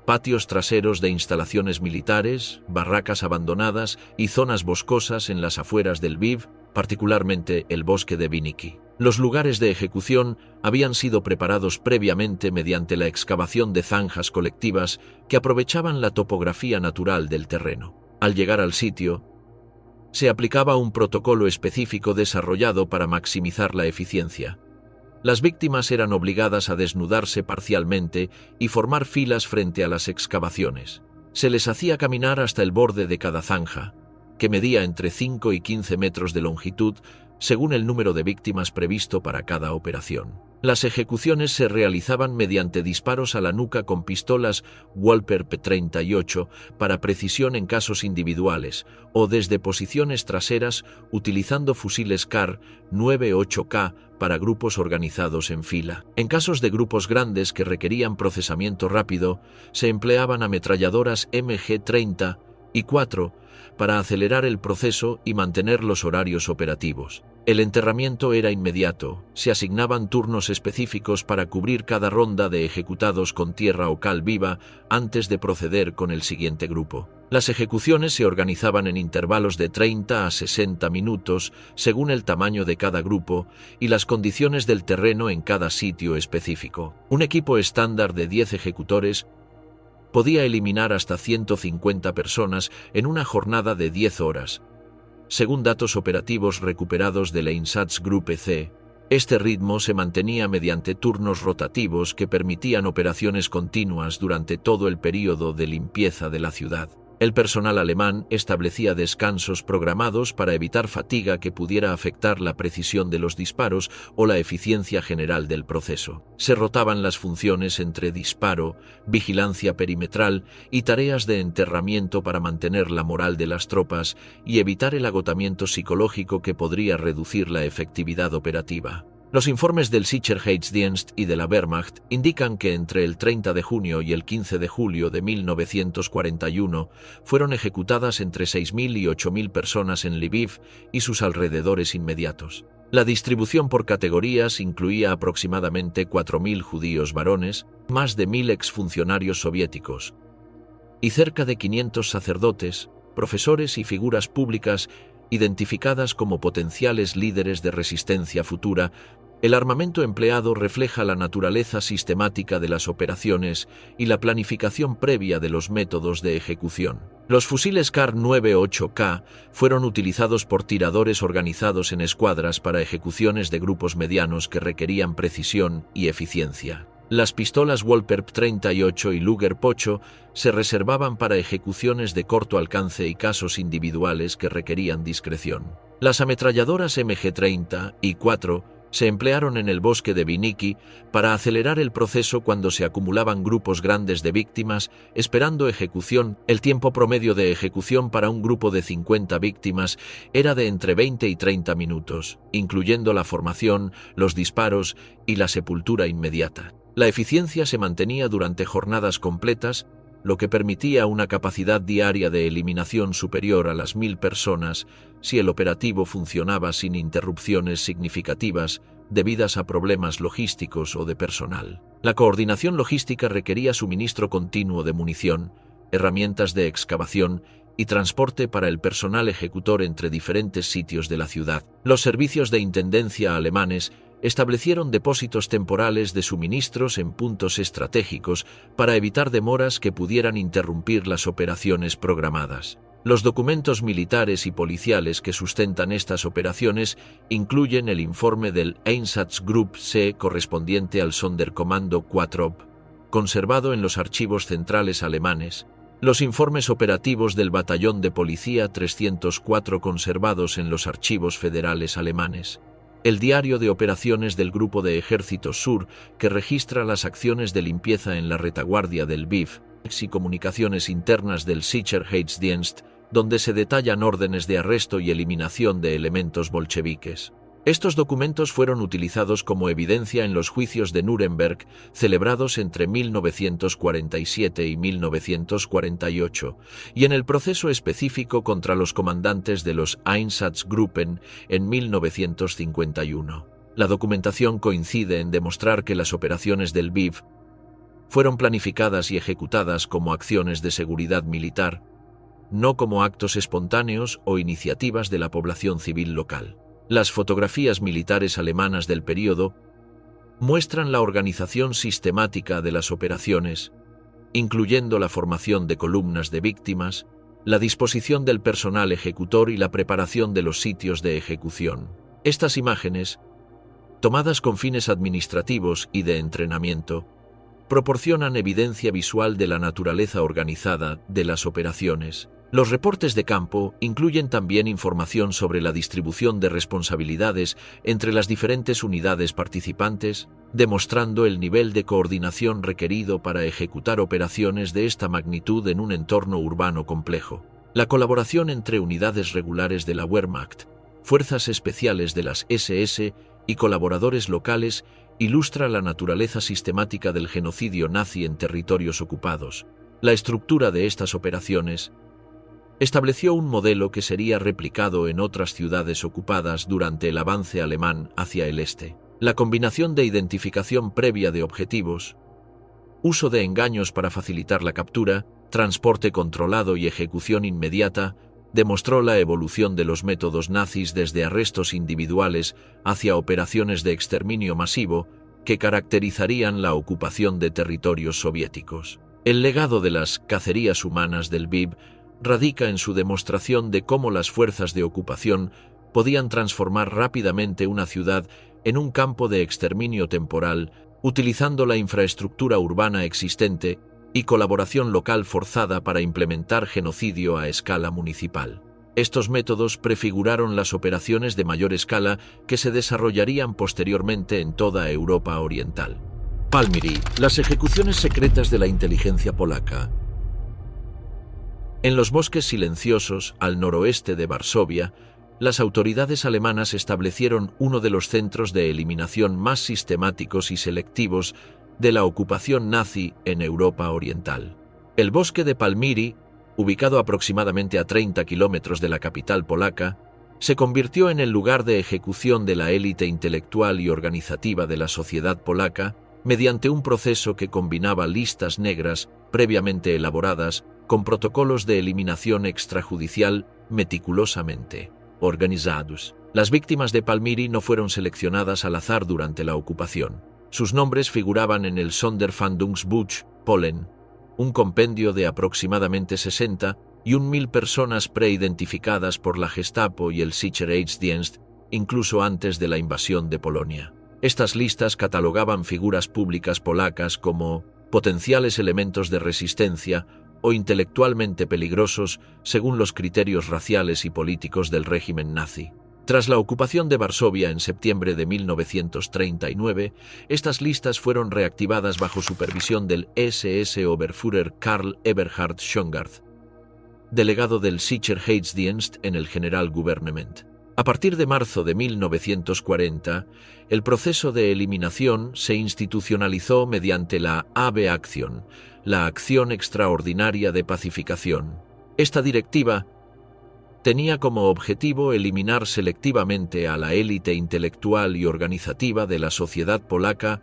Patios traseros de instalaciones militares, barracas abandonadas y zonas boscosas en las afueras del Lviv, particularmente el bosque de Vinnytsia. Los lugares de ejecución habían sido preparados previamente mediante la excavación de zanjas colectivas que aprovechaban la topografía natural del terreno. Al llegar al sitio, se aplicaba un protocolo específico desarrollado para maximizar la eficiencia. Las víctimas eran obligadas a desnudarse parcialmente y formar filas frente a las excavaciones. Se les hacía caminar hasta el borde de cada zanja, que medía entre 5 y 15 metros de longitud, según el número de víctimas previsto para cada operación. Las ejecuciones se realizaban mediante disparos a la nuca con pistolas Walther P-38 para precisión en casos individuales o desde posiciones traseras utilizando fusiles Kar 9.8K para grupos organizados en fila. En casos de grupos grandes que requerían procesamiento rápido, se empleaban ametralladoras MG-30 y 4 para acelerar el proceso y mantener los horarios operativos. El enterramiento era inmediato, se asignaban turnos específicos para cubrir cada ronda de ejecutados con tierra o cal viva antes de proceder con el siguiente grupo. Las ejecuciones se organizaban en intervalos de 30 a 60 minutos según el tamaño de cada grupo y las condiciones del terreno en cada sitio específico. Un equipo estándar de 10 ejecutores podía eliminar hasta 150 personas en una jornada de 10 horas. Según datos operativos recuperados de la Einsatzgruppe C, este ritmo se mantenía mediante turnos rotativos que permitían operaciones continuas durante todo el período de limpieza de la ciudad. El personal alemán establecía descansos programados para evitar fatiga que pudiera afectar la precisión de los disparos o la eficiencia general del proceso. Se rotaban las funciones entre disparo, vigilancia perimetral y tareas de enterramiento para mantener la moral de las tropas y evitar el agotamiento psicológico que podría reducir la efectividad operativa. Los informes del Sicherheitsdienst y de la Wehrmacht indican que entre el 30 de junio y el 15 de julio de 1941 fueron ejecutadas entre 6.000 y 8.000 personas en Lviv y sus alrededores inmediatos. La distribución por categorías incluía aproximadamente 4.000 judíos varones, más de 1.000 exfuncionarios soviéticos y cerca de 500 sacerdotes, profesores y figuras públicas identificadas como potenciales líderes de resistencia futura. El armamento empleado refleja la naturaleza sistemática de las operaciones y la planificación previa de los métodos de ejecución. Los fusiles Kar 9.8K fueron utilizados por tiradores organizados en escuadras para ejecuciones de grupos medianos que requerían precisión y eficiencia. Las pistolas Walther P-38 y Luger Pocho se reservaban para ejecuciones de corto alcance y casos individuales que requerían discreción. Las ametralladoras MG-30 y 4 se emplearon en el bosque de Viniki para acelerar el proceso cuando se acumulaban grupos grandes de víctimas esperando ejecución. El tiempo promedio de ejecución para un grupo de 50 víctimas era de entre 20 y 30 minutos, incluyendo la formación, los disparos y la sepultura inmediata. La eficiencia se mantenía durante jornadas completas, lo que permitía una capacidad diaria de eliminación superior a las 1.000 personas si el operativo funcionaba sin interrupciones significativas debidas a problemas logísticos o de personal. La coordinación logística requería suministro continuo de munición, herramientas de excavación y transporte para el personal ejecutor entre diferentes sitios de la ciudad. Los servicios de intendencia alemanes establecieron depósitos temporales de suministros en puntos estratégicos para evitar demoras que pudieran interrumpir las operaciones programadas. Los documentos militares y policiales que sustentan estas operaciones incluyen el informe del Einsatzgruppe C correspondiente al Sonderkommando 4, conservado en los archivos centrales alemanes, los informes operativos del Batallón de Policía 304 conservados en los archivos federales alemanes, el diario de operaciones del Grupo de Ejércitos Sur que registra las acciones de limpieza en la retaguardia del Lviv, y comunicaciones internas del Sicherheitsdienst, donde se detallan órdenes de arresto y eliminación de elementos bolcheviques. Estos documentos fueron utilizados como evidencia en los juicios de Nuremberg celebrados entre 1947 y 1948 y en el proceso específico contra los comandantes de los Einsatzgruppen en 1951. La documentación coincide en demostrar que las operaciones del Lviv fueron planificadas y ejecutadas como acciones de seguridad militar, no como actos espontáneos o iniciativas de la población civil local. Las fotografías militares alemanas del período muestran la organización sistemática de las operaciones, incluyendo la formación de columnas de víctimas, la disposición del personal ejecutor y la preparación de los sitios de ejecución. Estas imágenes, tomadas con fines administrativos y de entrenamiento, proporcionan evidencia visual de la naturaleza organizada de las operaciones Los reportes de campo incluyen también información sobre la distribución de responsabilidades entre las diferentes unidades participantes, demostrando el nivel de coordinación requerido para ejecutar operaciones de esta magnitud en un entorno urbano complejo. La colaboración entre unidades regulares de la Wehrmacht, fuerzas especiales de las SS y colaboradores locales ilustra la naturaleza sistemática del genocidio nazi en territorios ocupados. La estructura de estas operaciones estableció un modelo que sería replicado en otras ciudades ocupadas durante el avance alemán hacia el este. La combinación de identificación previa de objetivos, uso de engaños para facilitar la captura, transporte controlado y ejecución inmediata demostró la evolución de los métodos nazis desde arrestos individuales hacia operaciones de exterminio masivo que caracterizarían la ocupación de territorios soviéticos. El legado de las cacerías humanas del BIB radica en su demostración de cómo las fuerzas de ocupación podían transformar rápidamente una ciudad en un campo de exterminio temporal, utilizando la infraestructura urbana existente y colaboración local forzada para implementar genocidio a escala municipal. Estos métodos prefiguraron las operaciones de mayor escala que se desarrollarían posteriormente en toda Europa Oriental. Palmyry, las ejecuciones secretas de la inteligencia polaca. En los bosques silenciosos al noroeste de Varsovia, las autoridades alemanas establecieron uno de los centros de eliminación más sistemáticos y selectivos de la ocupación nazi en Europa Oriental. El bosque de Palmyry, ubicado aproximadamente a 30 kilómetros de la capital polaca, se convirtió en el lugar de ejecución de la élite intelectual y organizativa de la sociedad polaca mediante un proceso que combinaba listas negras previamente elaboradas con protocolos de eliminación extrajudicial meticulosamente organizados. Las víctimas de Palmyry no fueron seleccionadas al azar durante la ocupación. Sus nombres figuraban en el Sonderfahndungsbuch Polen, un compendio de aproximadamente 60 y 1.000 personas preidentificadas por la Gestapo y el Sicherheitsdienst, incluso antes de la invasión de Polonia. Estas listas catalogaban figuras públicas polacas como potenciales elementos de resistencia o intelectualmente peligrosos según los criterios raciales y políticos del régimen nazi. Tras la ocupación de Varsovia en septiembre de 1939, estas listas fueron reactivadas bajo supervisión del SS Oberführer Karl Eberhard Schongard, delegado del Sicherheitsdienst en el Generalgouvernement. A partir de marzo de 1940, el proceso de eliminación se institucionalizó mediante la AB-Aktion, la Acción Extraordinaria de Pacificación. Esta directiva tenía como objetivo eliminar selectivamente a la élite intelectual y organizativa de la sociedad polaca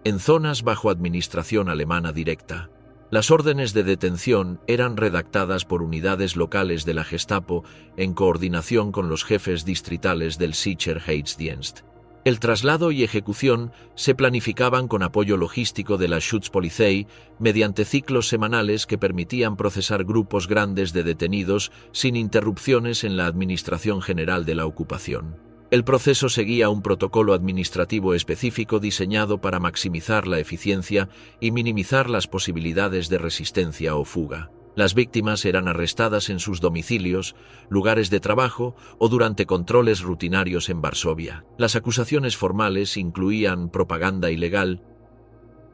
en zonas bajo administración alemana directa. Las órdenes de detención eran redactadas por unidades locales de la Gestapo en coordinación con los jefes distritales del Sicherheitsdienst. El traslado y ejecución se planificaban con apoyo logístico de la Schutzpolizei mediante ciclos semanales que permitían procesar grupos grandes de detenidos sin interrupciones en la administración general de la ocupación. El proceso seguía un protocolo administrativo específico diseñado para maximizar la eficiencia y minimizar las posibilidades de resistencia o fuga. Las víctimas eran arrestadas en sus domicilios, lugares de trabajo o durante controles rutinarios en Varsovia. Las acusaciones formales incluían propaganda ilegal,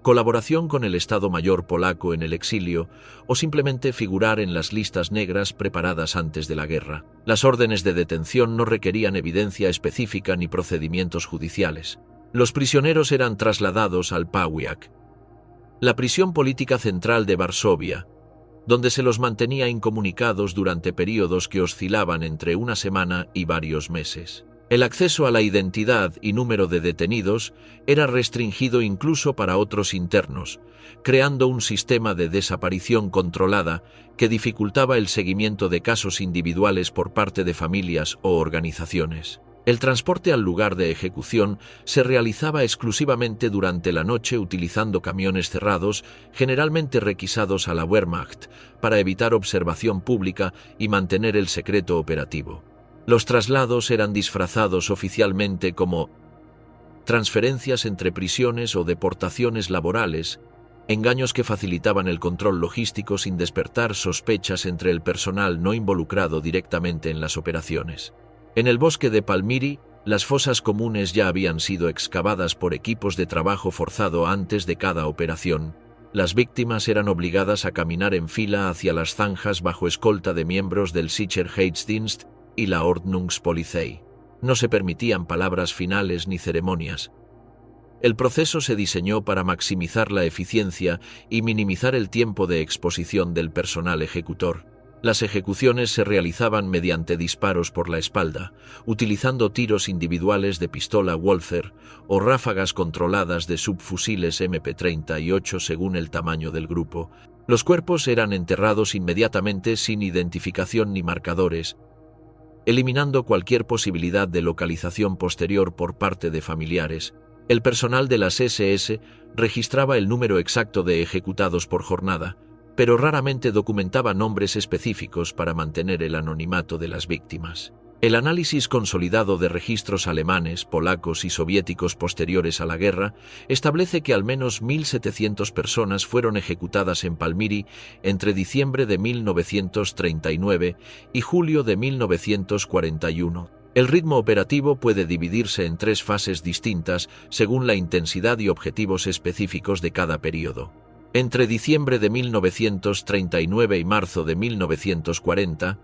colaboración con el Estado Mayor polaco en el exilio o simplemente figurar en las listas negras preparadas antes de la guerra. Las órdenes de detención no requerían evidencia específica ni procedimientos judiciales. Los prisioneros eran trasladados al Pawiak, la prisión política central de Varsovia, donde se los mantenía incomunicados durante periodos que oscilaban entre una semana y varios meses. El acceso a la identidad y número de detenidos era restringido incluso para otros internos, creando un sistema de desaparición controlada que dificultaba el seguimiento de casos individuales por parte de familias o organizaciones. El transporte al lugar de ejecución se realizaba exclusivamente durante la noche utilizando camiones cerrados, generalmente requisados a la Wehrmacht, para evitar observación pública y mantener el secreto operativo. Los traslados eran disfrazados oficialmente como transferencias entre prisiones o deportaciones laborales, engaños que facilitaban el control logístico sin despertar sospechas entre el personal no involucrado directamente en las operaciones. En el bosque de Palmyri, las fosas comunes ya habían sido excavadas por equipos de trabajo forzado antes de cada operación. Las víctimas eran obligadas a caminar en fila hacia las zanjas bajo escolta de miembros del Sicherheitsdienst y la Ordnungspolizei. No se permitían palabras finales ni ceremonias. El proceso se diseñó para maximizar la eficiencia y minimizar el tiempo de exposición del personal ejecutor. Las ejecuciones se realizaban mediante disparos por la espalda, utilizando tiros individuales de pistola Walther o ráfagas controladas de subfusiles MP-38 según el tamaño del grupo. Los cuerpos eran enterrados inmediatamente sin identificación ni marcadores, eliminando cualquier posibilidad de localización posterior por parte de familiares. El personal de las SS registraba el número exacto de ejecutados por jornada, pero raramente documentaba nombres específicos para mantener el anonimato de las víctimas. El análisis consolidado de registros alemanes, polacos y soviéticos posteriores a la guerra establece que al menos 1.700 personas fueron ejecutadas en Palmyri entre diciembre de 1939 y julio de 1941. El ritmo operativo puede dividirse en 3 fases distintas según la intensidad y objetivos específicos de cada periodo. Entre diciembre de 1939 y marzo de 1940,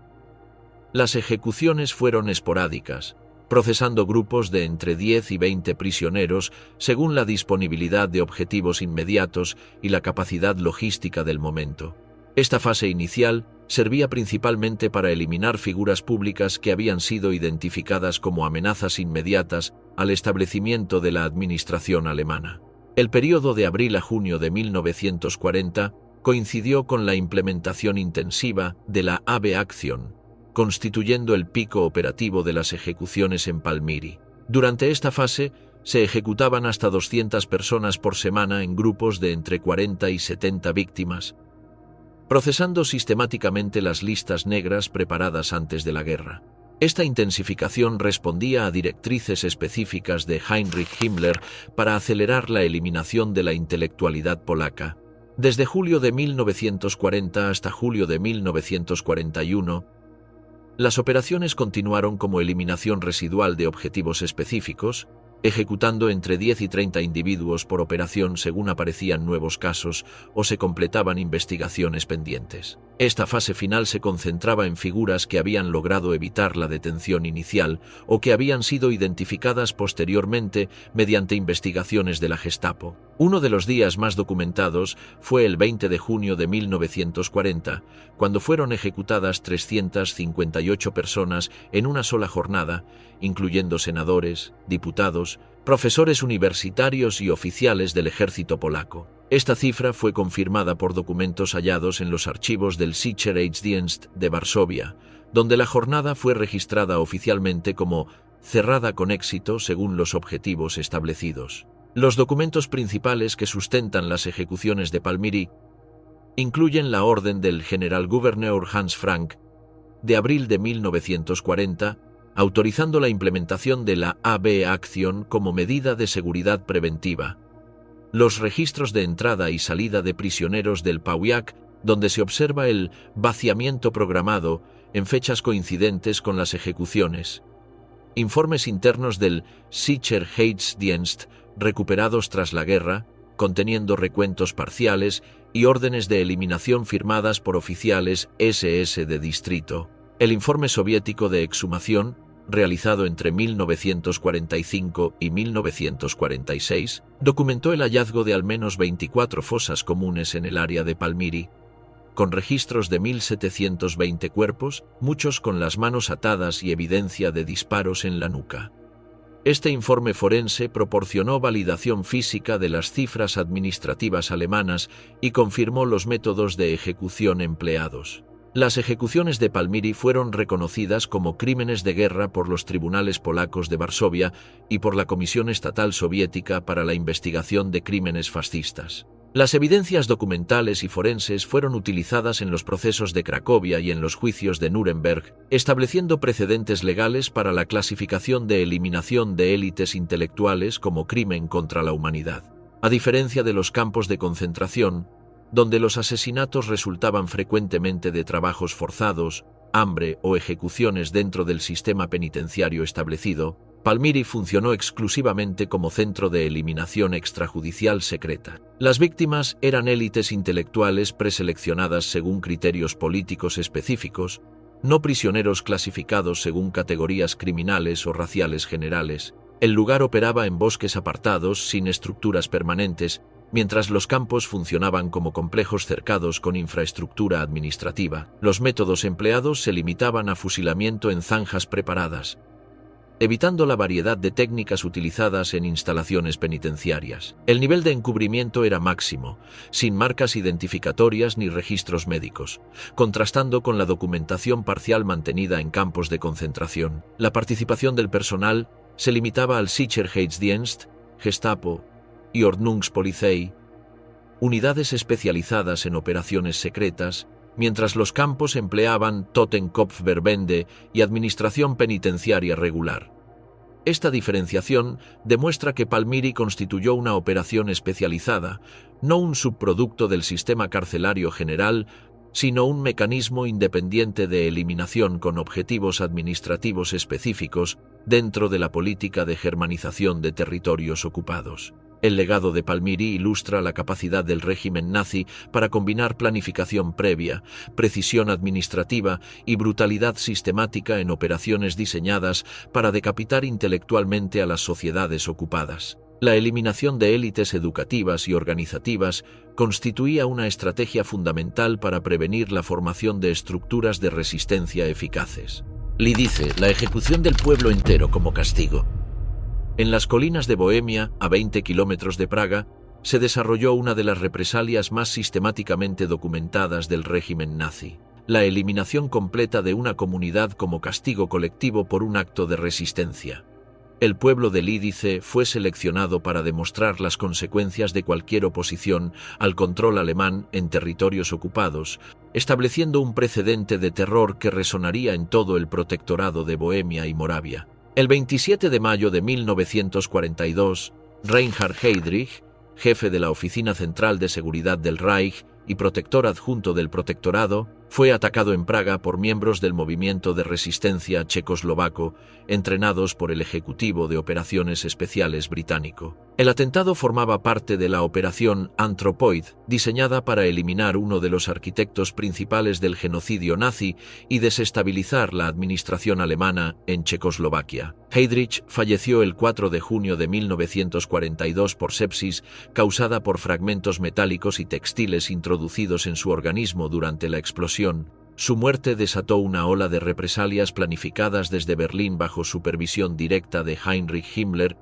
las ejecuciones fueron esporádicas, procesando grupos de entre 10 y 20 prisioneros según la disponibilidad de objetivos inmediatos y la capacidad logística del momento. Esta fase inicial servía principalmente para eliminar figuras públicas que habían sido identificadas como amenazas inmediatas al establecimiento de la administración alemana. El período de abril a junio de 1940 coincidió con la implementación intensiva de la AB-Aktion, constituyendo el pico operativo de las ejecuciones en Palmyri. Durante esta fase, se ejecutaban hasta 200 personas por semana en grupos de entre 40 y 70 víctimas, procesando sistemáticamente las listas negras preparadas antes de la guerra. Esta intensificación respondía a directrices específicas de Heinrich Himmler para acelerar la eliminación de la intelectualidad polaca. Desde julio de 1940 hasta julio de 1941, las operaciones continuaron como eliminación residual de objetivos específicos, ejecutando entre 10 y 30 individuos por operación según aparecían nuevos casos o se completaban investigaciones pendientes. Esta fase final se concentraba en figuras que habían logrado evitar la detención inicial o que habían sido identificadas posteriormente mediante investigaciones de la Gestapo. Uno de los días más documentados fue el 20 de junio de 1940, cuando fueron ejecutadas 358 personas en una sola jornada, incluyendo senadores, diputados, profesores universitarios y oficiales del ejército polaco. Esta cifra fue confirmada por documentos hallados en los archivos del Sicherheitsdienst de Varsovia, donde la jornada fue registrada oficialmente como cerrada con éxito según los objetivos establecidos. Los documentos principales que sustentan las ejecuciones de Palmyri incluyen la orden del generalgouverneur Hans Frank de abril de 1940, autorizando la implementación de la AB-Aktion como medida de seguridad preventiva, los registros de entrada y salida de prisioneros del Pauiak, donde se observa el vaciamiento programado en fechas coincidentes con las ejecuciones, informes internos del Sicherheitsdienst recuperados tras la guerra, conteniendo recuentos parciales y órdenes de eliminación firmadas por oficiales SS de distrito. El informe soviético de exhumación, realizado entre 1945 y 1946, documentó el hallazgo de al menos 24 fosas comunes en el área de Palmyri, con registros de 1.720 cuerpos, muchos con las manos atadas y evidencia de disparos en la nuca. Este informe forense proporcionó validación física de las cifras administrativas alemanas y confirmó los métodos de ejecución empleados. Las ejecuciones de Palmyri fueron reconocidas como crímenes de guerra por los tribunales polacos de Varsovia y por la Comisión Estatal Soviética para la Investigación de Crímenes Fascistas. Las evidencias documentales y forenses fueron utilizadas en los procesos de Cracovia y en los juicios de Nuremberg, estableciendo precedentes legales para la clasificación de eliminación de élites intelectuales como crimen contra la humanidad. A diferencia de los campos de concentración, donde los asesinatos resultaban frecuentemente de trabajos forzados, hambre o ejecuciones dentro del sistema penitenciario establecido, Palmyra funcionó exclusivamente como centro de eliminación extrajudicial secreta. Las víctimas eran élites intelectuales preseleccionadas según criterios políticos específicos, no prisioneros clasificados según categorías criminales o raciales generales. El lugar operaba en bosques apartados, sin estructuras permanentes, mientras los campos funcionaban como complejos cercados con infraestructura administrativa. Los métodos empleados se limitaban a fusilamiento en zanjas preparadas, evitando la variedad de técnicas utilizadas en instalaciones penitenciarias. El nivel de encubrimiento era máximo, sin marcas identificatorias ni registros médicos, contrastando con la documentación parcial mantenida en campos de concentración. La participación del personal se limitaba al Sicherheitsdienst, Gestapo y Ordnungspolizei, unidades especializadas en operaciones secretas, mientras los campos empleaban Totenkopfverbände y administración penitenciaria regular. Esta diferenciación demuestra que Palmyra constituyó una operación especializada, no un subproducto del sistema carcelario general, sino un mecanismo independiente de eliminación con objetivos administrativos específicos dentro de la política de germanización de territorios ocupados. El legado de Palmyra ilustra la capacidad del régimen nazi para combinar planificación previa, precisión administrativa y brutalidad sistemática en operaciones diseñadas para decapitar intelectualmente a las sociedades ocupadas. La eliminación de élites educativas y organizativas constituía una estrategia fundamental para prevenir la formación de estructuras de resistencia eficaces. Lee dice, la ejecución del pueblo entero como castigo. En las colinas de Bohemia, a 20 kilómetros de Praga, se desarrolló una de las represalias más sistemáticamente documentadas del régimen nazi: la eliminación completa de una comunidad como castigo colectivo por un acto de resistencia. El pueblo de Lidice fue seleccionado para demostrar las consecuencias de cualquier oposición al control alemán en territorios ocupados, estableciendo un precedente de terror que resonaría en todo el protectorado de Bohemia y Moravia. El 27 de mayo de 1942, Reinhard Heydrich, jefe de la Oficina Central de Seguridad del Reich y protector adjunto del protectorado, fue atacado en Praga por miembros del movimiento de resistencia checoslovaco, entrenados por el Ejecutivo de Operaciones Especiales británico. El atentado formaba parte de la Operación Anthropoid, diseñada para eliminar uno de los arquitectos principales del genocidio nazi y desestabilizar la administración alemana en Checoslovaquia. Heydrich falleció el 4 de junio de 1942 por sepsis causada por fragmentos metálicos y textiles introducidos en su organismo durante la explosión. Su muerte desató una ola de represalias planificadas desde Berlín bajo supervisión directa de Heinrich Himmler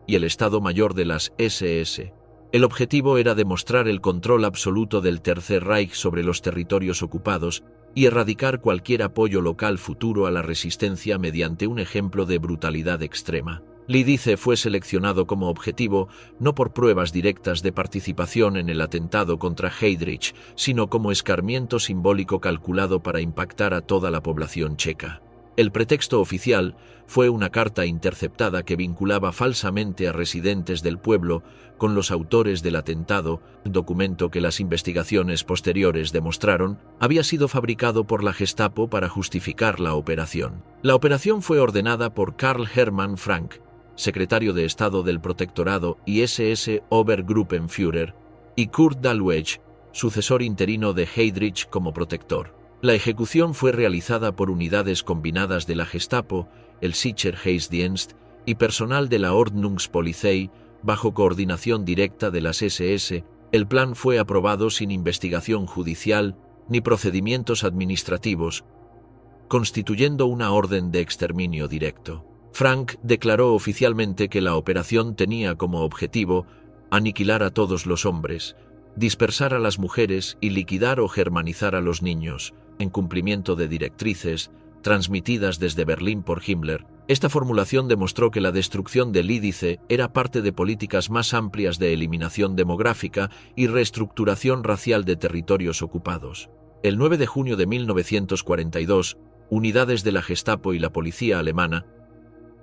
y el Estado Mayor de las SS. El objetivo era demostrar el control absoluto del Tercer Reich sobre los territorios ocupados y erradicar cualquier apoyo local futuro a la resistencia mediante un ejemplo de brutalidad extrema. Lidice fue seleccionado como objetivo no por pruebas directas de participación en el atentado contra Heydrich, sino como escarmiento simbólico calculado para impactar a toda la población checa. El pretexto oficial fue una carta interceptada que vinculaba falsamente a residentes del pueblo con los autores del atentado, documento que las investigaciones posteriores demostraron había sido fabricado por la Gestapo para justificar la operación. La operación fue ordenada por Karl Hermann Frank, secretario de Estado del Protectorado y SS Obergruppenführer, y Kurt Dahlweg, sucesor interino de Heydrich como protector. La ejecución fue realizada por unidades combinadas de la Gestapo, el Sicherheitsdienst y personal de la Ordnungspolizei bajo coordinación directa de las SS. El plan fue aprobado sin investigación judicial ni procedimientos administrativos, constituyendo una orden de exterminio directo. Frank declaró oficialmente que la operación tenía como objetivo aniquilar a todos los hombres, dispersar a las mujeres y liquidar o germanizar a los niños, en cumplimiento de directrices transmitidas desde Berlín por Himmler. Esta formulación demostró que la destrucción de Lidice era parte de políticas más amplias de eliminación demográfica y reestructuración racial de territorios ocupados. El 9 de junio de 1942, unidades de la Gestapo y la policía alemana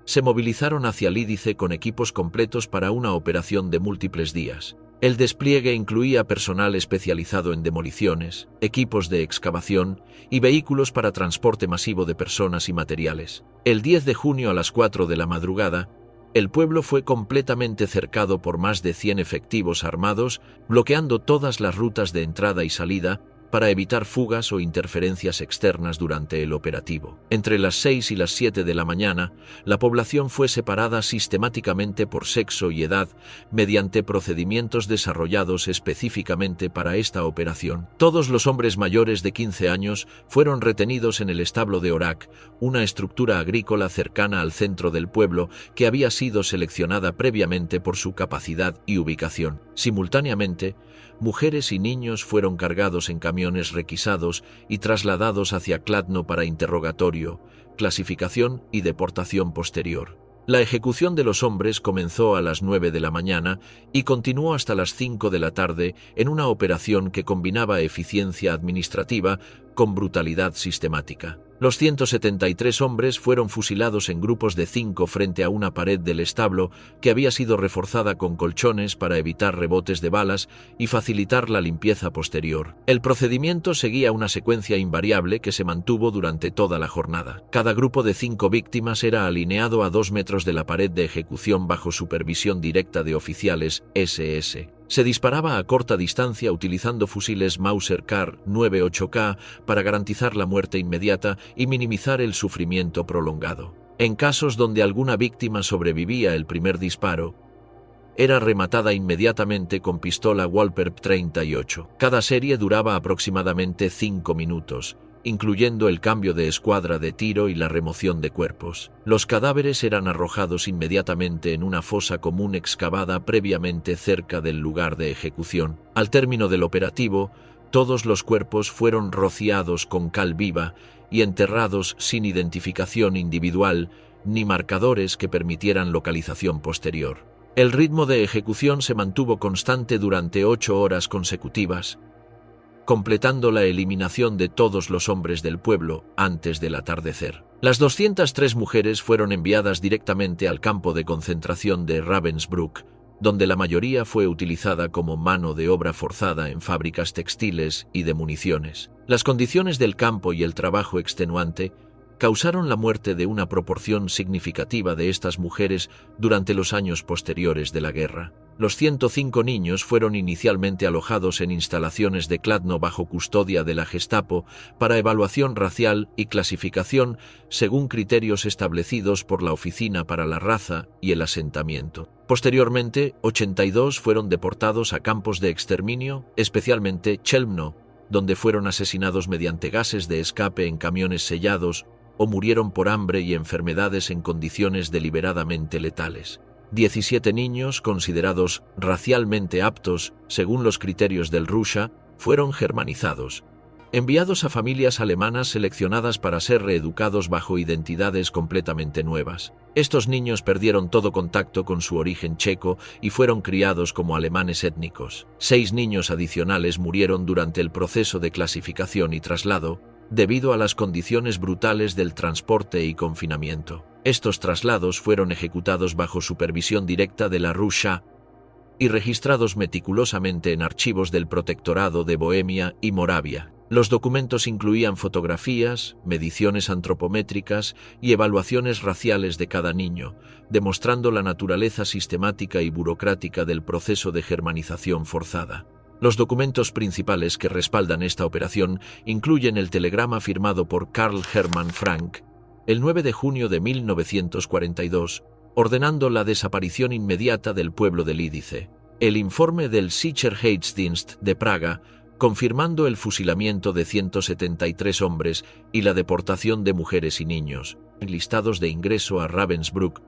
se movilizaron hacia Lídice con equipos completos para una operación de múltiples días. El despliegue incluía personal especializado en demoliciones, equipos de excavación y vehículos para transporte masivo de personas y materiales. El 10 de junio a las 4 de la madrugada, el pueblo fue completamente cercado por más de 100 efectivos armados, bloqueando todas las rutas de entrada y salida para evitar fugas o interferencias externas durante el operativo. Entre las 6 y las 7 de la mañana, la población fue separada sistemáticamente por sexo y edad mediante procedimientos desarrollados específicamente para esta operación. Todos los hombres mayores de 15 años fueron retenidos en el establo de Orak, una estructura agrícola cercana al centro del pueblo que había sido seleccionada previamente por su capacidad y ubicación. Simultáneamente, mujeres y niños fueron cargados en camiones requisados y trasladados hacia Kladno para interrogatorio, clasificación y deportación posterior. La ejecución de los hombres comenzó a las 9 de la mañana y continuó hasta las 5 de la tarde en una operación que combinaba eficiencia administrativa con brutalidad sistemática. Los 173 hombres fueron fusilados en grupos de 5 frente a una pared del establo que había sido reforzada con colchones para evitar rebotes de balas y facilitar la limpieza posterior. El procedimiento seguía una secuencia invariable que se mantuvo durante toda la jornada. Cada grupo de 5 víctimas era alineado a 2 metros de la pared de ejecución bajo supervisión directa de oficiales SS. Se disparaba a corta distancia utilizando fusiles Mauser Kar 98K para garantizar la muerte inmediata y minimizar el sufrimiento prolongado. En casos donde alguna víctima sobrevivía el primer disparo, era rematada inmediatamente con pistola Walper 38. Cada serie duraba aproximadamente 5 minutos, incluyendo el cambio de escuadra de tiro y la remoción de cuerpos. Los cadáveres eran arrojados inmediatamente en una fosa común excavada previamente cerca del lugar de ejecución. Al término del operativo, todos los cuerpos fueron rociados con cal viva y enterrados sin identificación individual ni marcadores que permitieran localización posterior. El ritmo de ejecución se mantuvo constante durante 8 horas consecutivas, completando la eliminación de todos los hombres del pueblo antes del atardecer. Las 203 mujeres fueron enviadas directamente al campo de concentración de Ravensbrück, donde la mayoría fue utilizada como mano de obra forzada en fábricas textiles y de municiones. Las condiciones del campo y el trabajo extenuante causaron la muerte de una proporción significativa de estas mujeres durante los años posteriores de la guerra. Los 105 niños fueron inicialmente alojados en instalaciones de Kladno bajo custodia de la Gestapo para evaluación racial y clasificación según criterios establecidos por la Oficina para la Raza y el Asentamiento. Posteriormente, 82 fueron deportados a campos de exterminio, especialmente Chelmno, donde fueron asesinados mediante gases de escape en camiones sellados o murieron por hambre y enfermedades en condiciones deliberadamente letales. 17 niños, considerados racialmente aptos según los criterios del Russia, fueron germanizados, enviados a familias alemanas seleccionadas para ser reeducados bajo identidades completamente nuevas. Estos niños perdieron todo contacto con su origen checo y fueron criados como alemanes étnicos. 6 niños adicionales murieron durante el proceso de clasificación y traslado, debido a las condiciones brutales del transporte y confinamiento. Estos traslados fueron ejecutados bajo supervisión directa de la Russia y registrados meticulosamente en archivos del Protectorado de Bohemia y Moravia. Los documentos incluían fotografías, mediciones antropométricas y evaluaciones raciales de cada niño, demostrando la naturaleza sistemática y burocrática del proceso de germanización forzada. Los documentos principales que respaldan esta operación incluyen el telegrama firmado por Karl Hermann Frank el 9 de junio de 1942, ordenando la desaparición inmediata del pueblo de Lídice, el informe del Sicherheitsdienst de Praga, confirmando el fusilamiento de 173 hombres y la deportación de mujeres y niños, listados de ingreso a Ravensbrück,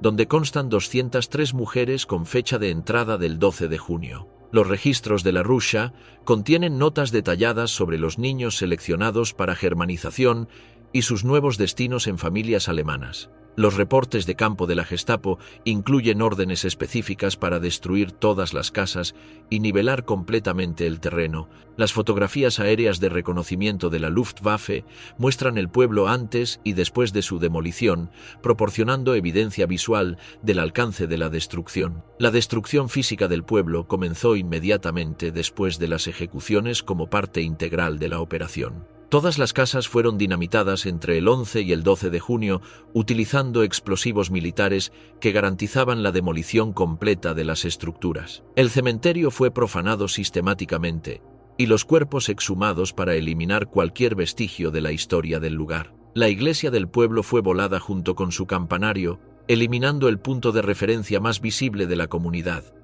donde constan 203 mujeres con fecha de entrada del 12 de junio. Los registros de la Russia contienen notas detalladas sobre los niños seleccionados para germanización y sus nuevos destinos en familias alemanas. Los reportes de campo de la Gestapo incluyen órdenes específicas para destruir todas las casas y nivelar completamente el terreno. Las fotografías aéreas de reconocimiento de la Luftwaffe muestran el pueblo antes y después de su demolición, proporcionando evidencia visual del alcance de la destrucción. La destrucción física del pueblo comenzó inmediatamente después de las ejecuciones como parte integral de la operación. Todas las casas fueron dinamitadas entre el 11 y el 12 de junio utilizando explosivos militares que garantizaban la demolición completa de las estructuras. El cementerio fue profanado sistemáticamente y los cuerpos exhumados para eliminar cualquier vestigio de la historia del lugar. La iglesia del pueblo fue volada junto con su campanario, eliminando el punto de referencia más visible de la comunidad.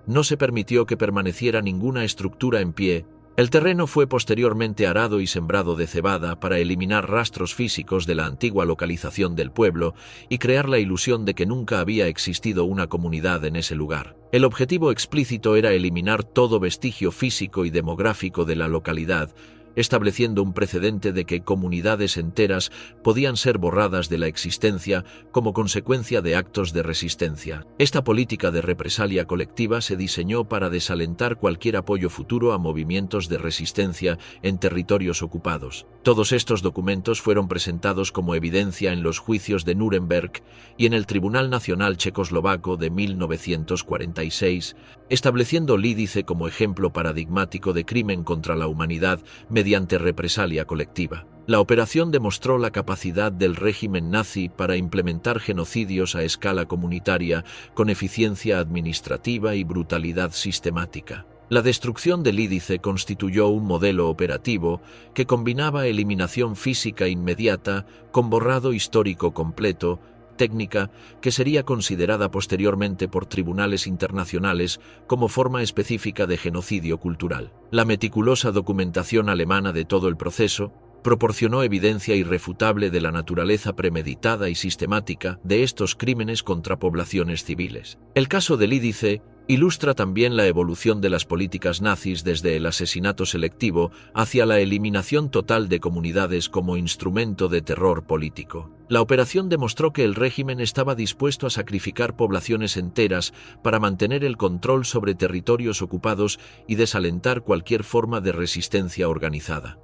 No se permitió que permaneciera ninguna estructura en pie. El terreno fue posteriormente arado y sembrado de cebada para eliminar rastros físicos de la antigua localización del pueblo y crear la ilusión de que nunca había existido una comunidad en ese lugar. El objetivo explícito era eliminar todo vestigio físico y demográfico de la localidad, estableciendo un precedente de que comunidades enteras podían ser borradas de la existencia como consecuencia de actos de resistencia. Esta política de represalia colectiva se diseñó para desalentar cualquier apoyo futuro a movimientos de resistencia en territorios ocupados. Todos estos documentos fueron presentados como evidencia en los juicios de Nuremberg y en el Tribunal Nacional Checoslovaco de 1946, estableciendo Lidice como ejemplo paradigmático de crimen contra la humanidad mediante represalia colectiva. La operación demostró la capacidad del régimen nazi para implementar genocidios a escala comunitaria con eficiencia administrativa y brutalidad sistemática. La destrucción de Lidice constituyó un modelo operativo que combinaba eliminación física inmediata con borrado histórico completo, técnica que sería considerada posteriormente por tribunales internacionales como forma específica de genocidio cultural. La meticulosa documentación alemana de todo el proceso proporcionó evidencia irrefutable de la naturaleza premeditada y sistemática de estos crímenes contra poblaciones civiles. El caso de Lidice ilustra también la evolución de las políticas nazis desde el asesinato selectivo hacia la eliminación total de comunidades como instrumento de terror político. La operación demostró que el régimen estaba dispuesto a sacrificar poblaciones enteras para mantener el control sobre territorios ocupados y desalentar cualquier forma de resistencia organizada.